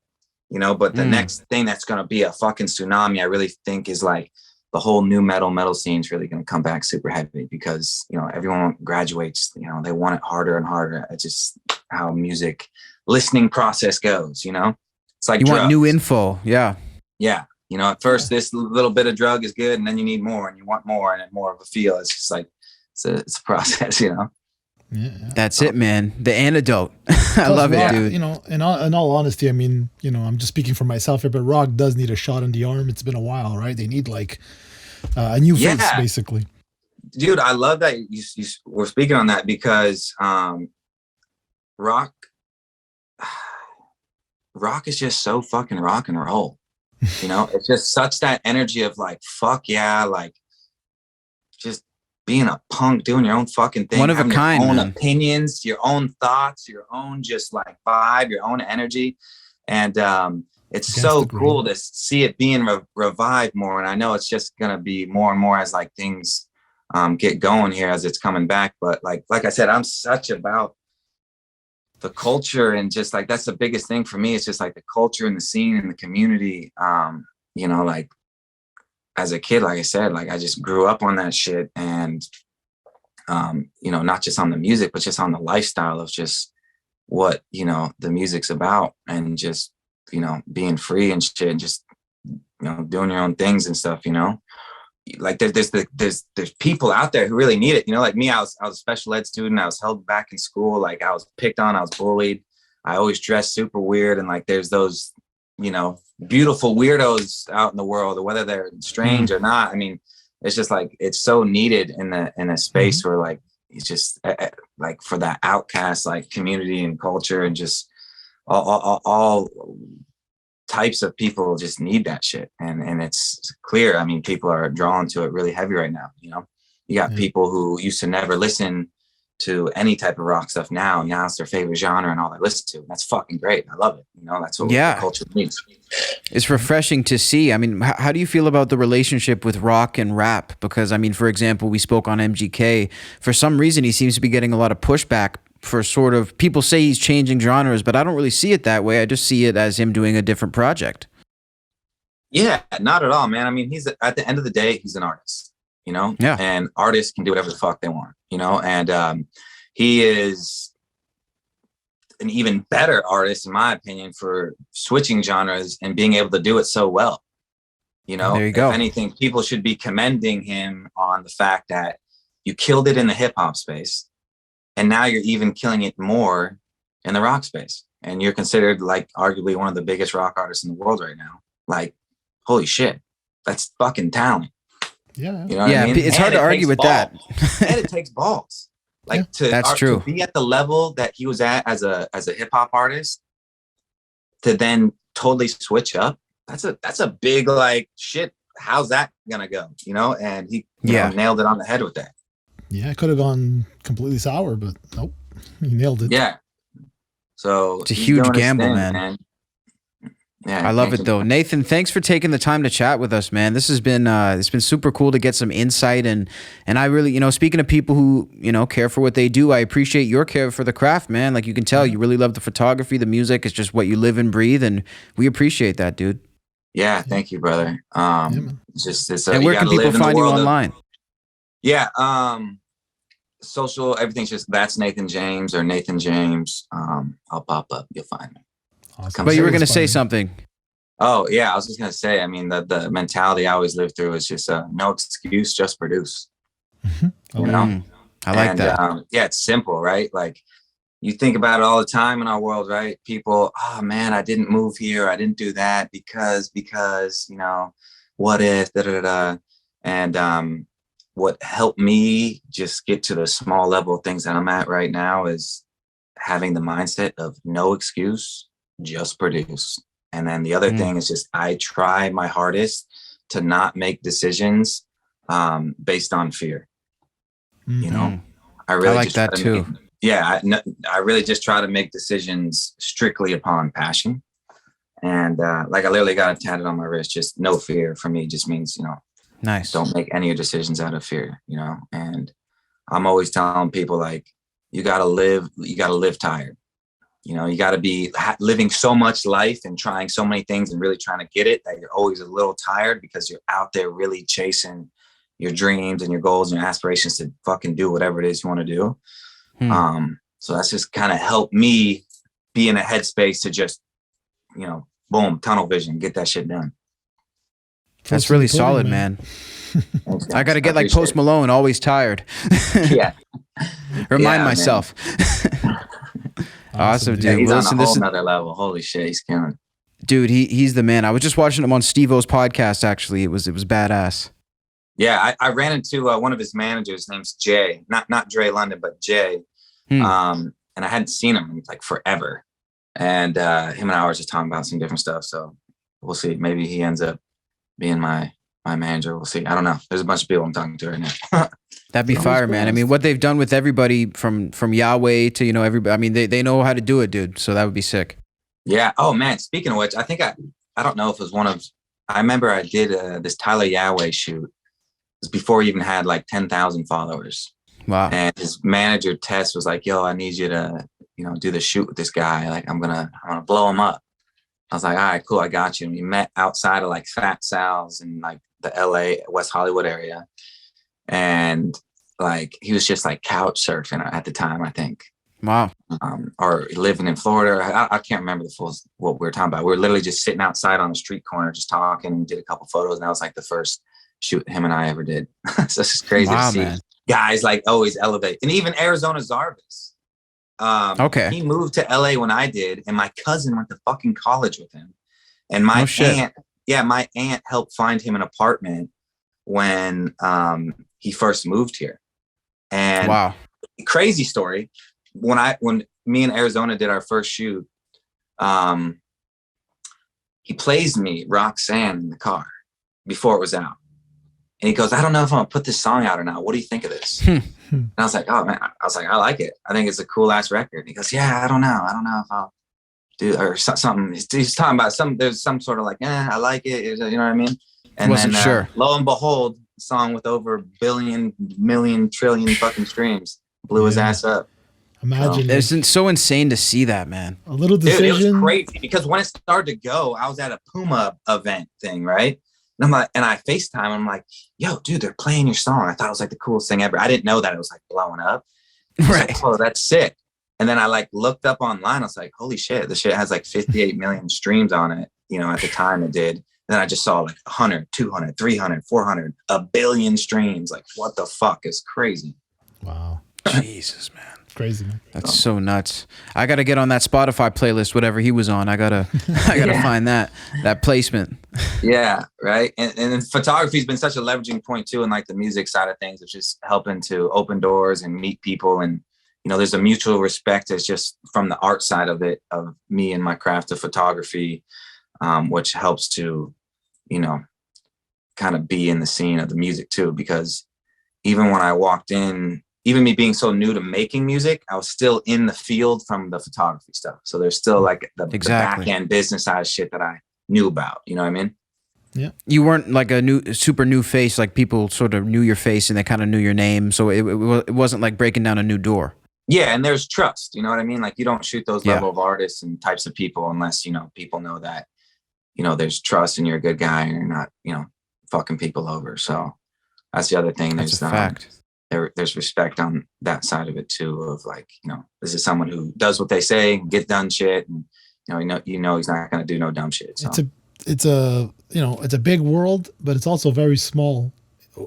you know, but the next thing that's going to be a fucking tsunami, I really think, is like the whole new metal scene is really going to come back super heavy, because, you know, everyone graduates, you know, they want it harder and harder. It's just how music listening process goes, you know? It's like you drugs. Want new info. Yeah. Yeah. You know, at first this little bit of drug is good, and then you need more and you want more and more of a feel. It's just like, it's a process, you know? Yeah. That's it, man. The antidote. I love it, dude. You know, in all honesty, I mean, you know, I'm just speaking for myself here, but rock does need a shot in the arm. It's been a while, right? They need like a new face, basically. Dude, I love that you were speaking on that, because rock is just so fucking rock and roll. You know, it's just such that energy of like, fuck yeah, like just being a punk, doing your own fucking thing, one of a kind, your own man. Opinions, your own thoughts, your own just like vibe, your own energy. And it's Against so the grain. cool to see it being revived more. And I know it's just going to be more and more as like things get going here as it's coming back. But like I said, I'm such about the culture, and just like, that's the biggest thing for me. It's just like the culture and the scene and the community. You know, like as a kid, like I said, like I just grew up on that shit. And, you know, not just on the music, but just on the lifestyle of just what, you know, the music's about, and just, you know, being free and shit, and just, you know, doing your own things and stuff, you know. Like there's people out there who really need it, you know. Like me, I was a special ed student. I was held back in school. Like I was picked on, I was bullied. I always dressed super weird. And like there's those, you know, beautiful weirdos out in the world, whether they're strange or not. I mean, it's just like, it's so needed in a space where like, it's just like for that outcast like community and culture, and just all types of people just need that shit. And it's clear. I mean, people are drawn to it really heavy right now. You know, you got people who used to never listen to any type of rock stuff. Now it's their favorite genre and all they listen to. That's fucking great. I love it. You know, that's what the culture needs. It's refreshing to see. I mean, how do you feel about the relationship with rock and rap? Because I mean, for example, we spoke on MGK. For some reason, he seems to be getting a lot of pushback for sort of, people say he's changing genres, but I don't really see it that way. I just see it as him doing a different project. Yeah, not at all, man. I mean, he's, at the end of the day, he's an artist, you know? Yeah. And artists can do whatever the fuck they want, you know? And he is an even better artist, in my opinion, for switching genres and being able to do it so well. You know, there you go. If anything, people should be commending him on the fact that you killed it in the hip hop space, and now you're even killing it more in the rock space. And you're considered like arguably one of the biggest rock artists in the world right now. Like, holy shit, that's fucking talent. Yeah. You know what I mean? It's hard to argue with that. And it takes balls. Like that's true. To be at the level that he was at as a hip hop artist, to then totally switch up. That's a big like shit. How's that gonna go? You know? And he know, nailed it on the head with that. Yeah, it could have gone completely sour, but nope, he nailed it. Yeah. So it's a huge gamble, man. Yeah, I love it though. Nathan, thanks for taking the time to chat with us, man. This has been it's been super cool to get some insight, and I really, you know, speaking of people who, you know, care for what they do, I appreciate your care for the craft, man. Like you can tell, you really love the photography, the music. It's just what you live and breathe, and we appreciate that, dude. Yeah, thank you, brother. It's and where can people find you online? Social, everything's just That's Nathan James or Nathan James. I'll pop up, you'll find me. Awesome. But you were going to say something. Oh yeah, I was just going to say, I mean, the mentality I always lived through is just no excuse, just produce. You know? I like that. Yeah, it's simple, right? Like you think about it all the time in our world, right? People, oh man, I didn't move here, I didn't do that because, you know, what if, da da da. And what helped me just get to the small level of things that I'm at right now is having the mindset of no excuse, just produce. And then the other thing is just, I try my hardest to not make decisions based on fear. You know, I like that too. I really just try to make decisions strictly upon passion. And like I literally got it tatted on my wrist, just no fear for me just means, you know, nice. Don't make any decisions out of fear, you know? And I'm always telling people like, you gotta live tired. You know, you gotta be living so much life and trying so many things and really trying to get it that you're always a little tired because you're out there really chasing your dreams and your goals and your aspirations to fucking do whatever it is you want to do. So that's just kind of helped me be in a headspace to just, you know, boom, tunnel vision, get that shit done. That's really solid, man. I got to get like Post Malone, always tired. Yeah. Remind myself. Awesome, dude. Yeah, he's Listen, on a whole nother level. Holy shit, he's killing. Dude, he's the man. I was just watching him on Steve-O's podcast, actually. It was badass. Yeah, I ran into one of his managers, name's Jay. Not Dre London, but Jay. And I hadn't seen him in like forever. And him and I were just talking about some different stuff. So we'll see. Maybe he ends up being my manager. We'll see. I don't know. There's a bunch of people I'm talking to right now. That'd be fire, man. I mean, what they've done with everybody from Yahweh to, you know, everybody. I mean, they know how to do it, dude. So that would be sick. Yeah. Oh man. Speaking of which, I think I don't know if it was I remember I did this Tyler Yahweh shoot. It was before he even had like 10,000 followers. Wow. And his manager Tess was like, yo, I need you to, do the shoot with this guy. Like, I'm gonna blow him up. I was like, all right, cool, I got you. And we met outside of like Fat Sal's in like the LA, West Hollywood area. And like, he was just like couch surfing at the time, I think. Wow. Or living in Florida. I can't remember the full what we were talking about. We were literally just sitting outside on the street corner, just talking, and did a couple photos. And that was like the first shoot him and I ever did. So it's just crazy to see man. Guys like always elevate. And even Arizona Zarvis. Okay. He moved to LA when I did, and my cousin went to fucking college with him. And my my aunt helped find him an apartment when he first moved here. And wow. Crazy story. When me and Arizona did our first shoot, he plays me Roxanne in the car before it was out. And he goes, I don't know if I'm gonna put this song out or not. What do you think of this? And I was like, oh man, I like it. I think it's a cool ass record. And he goes, yeah, I don't know if I'll do or something. He's talking about there's some sort of like, I like it. You know what I mean? And wasn't then sure. Lo and behold, a song with over 1 billion, million, trillion fucking streams blew his ass up. Imagine. It's so insane to see that, man. A little decision. Dude, it was crazy because when it started to go, I was at a PUMA event thing, right? And I'm like, and I FaceTime. I'm like, yo, dude, they're playing your song. I thought it was like the coolest thing ever. I didn't know that it was like blowing up. Right. Like, oh, that's sick. And then I like looked up online. I was like, holy shit, this shit has like 58 million streams on it. At the time it did. And then I just saw like 100, 200, 300, 400, 1 billion streams. Like, what the fuck? It's crazy. Wow. Jesus, man. Crazy, man. That's so nuts. I gotta get on that Spotify playlist, whatever he was on. I gotta find that placement. Yeah, right. And then photography's been such a leveraging point too, in like the music side of things, it's just helping to open doors and meet people. And there's a mutual respect that's just from the art side of it, of me and my craft of photography, which helps to, kind of be in the scene of the music too. Because even when I walked in, even me being so new to making music, I was still in the field from the photography stuff. So there's still like the back end business side of shit that I knew about. You know what I mean? Yeah. You weren't like a super new face, like people sort of knew your face and they kind of knew your name. So it wasn't like breaking down a new door. Yeah. And there's trust, you know what I mean? Like you don't shoot those level of artists and types of people unless, people know that, there's trust and you're a good guy and you're not, fucking people over. So that's the other thing. That's a fact. There's respect on that side of it too, of like, this is someone who does what they say, get done shit, and he's not going to do no dumb shit. So. It's a big world, but it's also a very small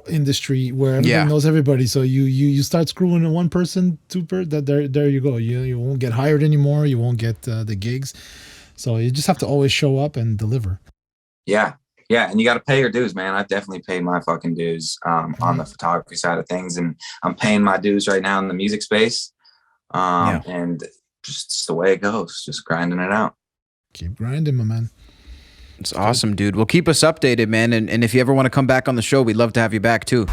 industry where everyone knows everybody. So you start screwing in one person, there you go. You won't get hired anymore. You won't get the gigs. So you just have to always show up and deliver. Yeah. Yeah, and you got to pay your dues, man. I've definitely paid my fucking dues on the photography side of things, and I'm paying my dues right now in the music space. And just the way it goes, just grinding it out. Keep grinding, my man. It's awesome, dude. Well, keep us updated, man. And if you ever want to come back on the show, we'd love to have you back too.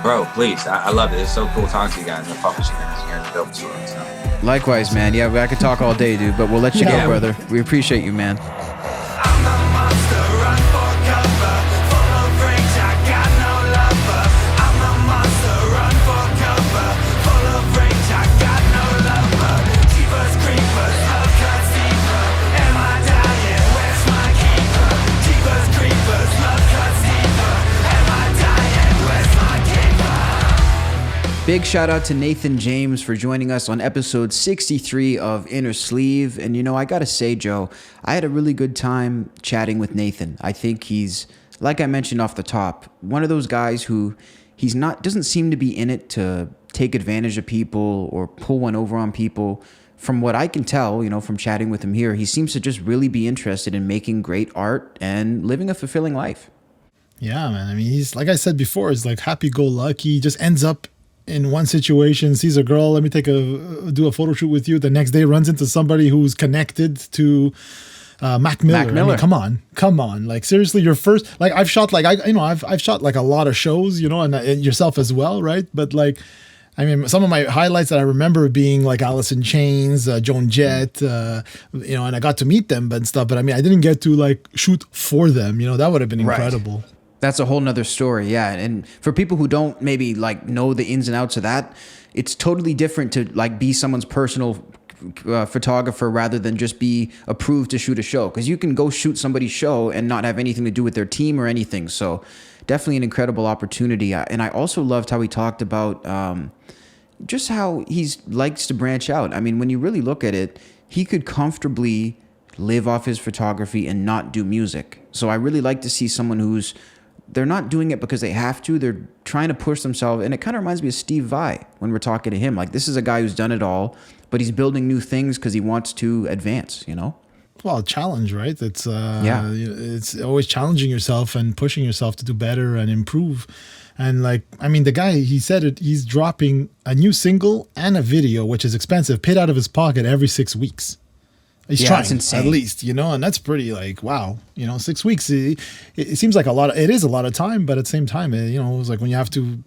Bro, please. I love it. It's so cool talking to you guys. I fuck with you guys. You're the dope too. So. Likewise, man. Yeah, I could talk all day, dude, but we'll let you go, brother. We appreciate you, man. I'm the monster, run for cover, full of rage, I got no lover. I'm the monster, run for cover, full of rage, I got no lover. Jeepers creepers, love cuts deeper. Am I dying? Where's my keeper? Jeepers creepers, love cuts deeper. Am I dying? Where's my keeper? Big shout out to Nathan James for joining us on episode 63 of Innersleeve. And I gotta say, Joe, I had a really good time chatting with Nathan. I think he's, like I mentioned off the top, one of those guys who doesn't seem to be in it to take advantage of people or pull one over on people. From what I can tell, from chatting with him here, he seems to just really be interested in making great art and living a fulfilling life. Yeah, man. I mean, he's, like I said before, he's like happy-go-lucky. He just ends up in one situation, sees a girl, let me do a photo shoot with you. The next day runs into somebody who's connected to Mac Miller. I mean, come on. Like seriously, your first, I've shot I've shot like a lot of shows, and yourself as well, right? But like I mean, some of my highlights that I remember being like Alice in Chains, Joan Jett, you know, and I got to meet them and stuff. But I mean, I didn't get to like shoot for them. You know, that would have been incredible. That's a whole nother story. Yeah. And for people who don't maybe like know the ins and outs of that, it's totally different to like be someone's personal photographer rather than just be approved to shoot a show, because you can go shoot somebody's show and not have anything to do with their team or anything. So definitely an incredible opportunity. And I also loved how he talked about just how he likes to branch out. I mean, when you really look at it, he could comfortably live off his photography and not do music. So I really like to see someone who's, they're not doing it because they have to. They're trying to push themselves. And it kind of reminds me of Steve Vai when we're talking to him. Like, this is a guy who's done it all, but he's building new things because he wants to advance, you know? Well, a challenge, right? It's it's always challenging yourself and pushing yourself to do better and improve. And like, I mean, the guy, he said it, he's dropping a new single and a video, which is expensive, paid out of his pocket every 6 weeks. He's trying, at least, you know, and that's pretty like, wow, you know, 6 weeks. It seems like it is a lot of time, but at the same time, you know, it's like when you have to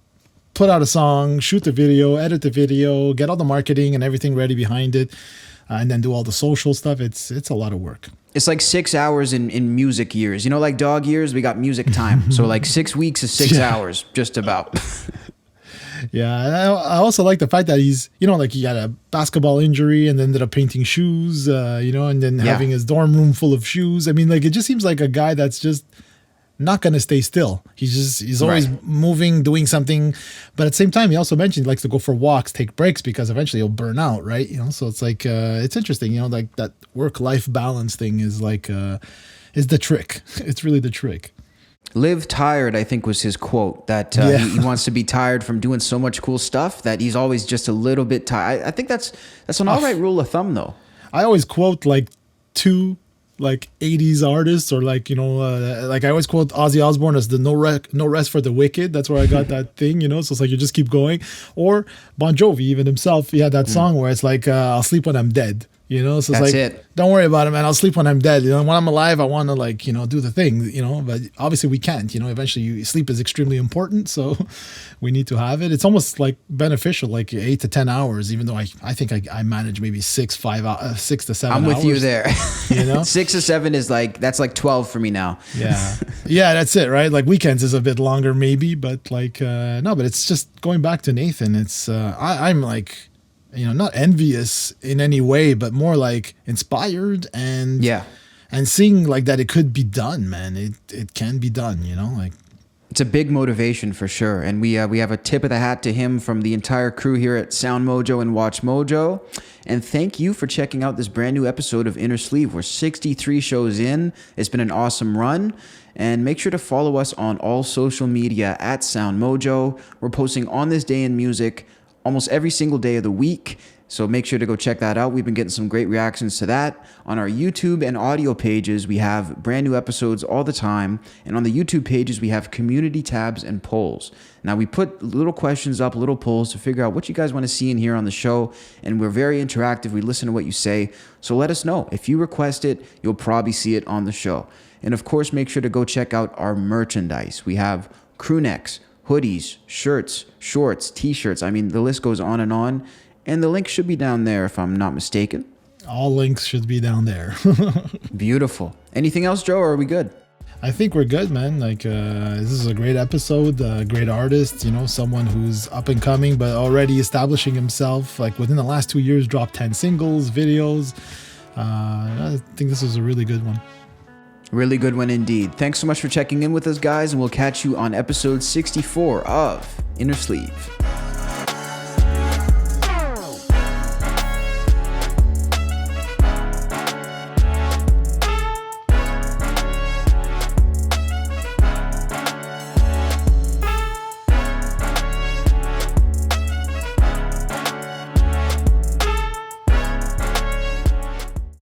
put out a song, shoot the video, edit the video, get all the marketing and everything ready behind it, and then do all the social stuff. It's a lot of work. It's like 6 hours in music years. You know, like dog years, we got music time. So like 6 weeks is 6 hours, just about. Yeah, and I also like the fact that he's, you know, like he had a basketball injury and ended up painting shoes, you know, and then having his dorm room full of shoes. I mean, like, it just seems like a guy that's just not going to stay still. He's always moving, doing something. But at the same time, he also mentioned he likes to go for walks, take breaks, because eventually he'll burn out, right? You know, so it's like, it's interesting, you know, like that work-life balance thing is like, is the trick. It's really the trick. Live tired, I think, was his quote, that he wants to be tired from doing so much cool stuff that he's always just a little bit tired. I think that's an all right rule of thumb, though. I always quote like two like 80s artists, or like, you know, like I always quote Ozzy Osbourne as the no rest for the wicked. That's where I got that thing, you know. So it's like you just keep going. Or Bon Jovi, even himself, he had that song where it's like, I'll sleep when I'm dead. You know, so it's like, don't worry about it, man. I'll sleep when I'm dead. You know, when I'm alive, I want to, like, you know, do the thing, you know, but obviously we can't, you know, eventually sleep is extremely important. So we need to have it. It's almost like beneficial, like 8 to 10 hours, even though I think I manage maybe 6 to 7 hours. I'm with you there. You know, 6 to 7 is like, that's like 12 for me now. Yeah. Yeah, that's it, right? Like weekends is a bit longer maybe, but like, no, but it's just going back to Nathan. It's, I'm like, you know, not envious in any way, but more like inspired and seeing like that it could be done, man. It can be done, you know, like. It's a big motivation for sure. And we have a tip of the hat to him from the entire crew here at SoundMojo and WatchMojo. And thank you for checking out this brand new episode of Innersleeve. We're 63 shows in. It's been an awesome run. And make sure to follow us on all social media at SoundMojo. We're posting On This Day in Music almost every single day of the week. So make sure to go check that out. We've been getting some great reactions to that. On our YouTube and audio pages, we have brand new episodes all the time. And on the YouTube pages, we have community tabs and polls. Now, we put little questions up, little polls to figure out what you guys want to see and hear on the show. And we're very interactive. We listen to what you say. So let us know. If you request it, you'll probably see it on the show. And of course, make sure to go check out our merchandise. We have crew necks, hoodies, shirts, shorts, t-shirts. I mean, the list goes on. And the link should be down there if I'm not mistaken. All links should be down there. Beautiful. Anything else, Joe, or are we good? I think we're good, man. Like, this is a great episode, great artist, you know, someone who's up and coming, but already establishing himself. Like within the last 2 years, dropped 10 singles, videos. I think this was a really good one. Really good one indeed. Thanks so much for checking in with us, guys, and we'll catch you on episode 64 of Innersleeve.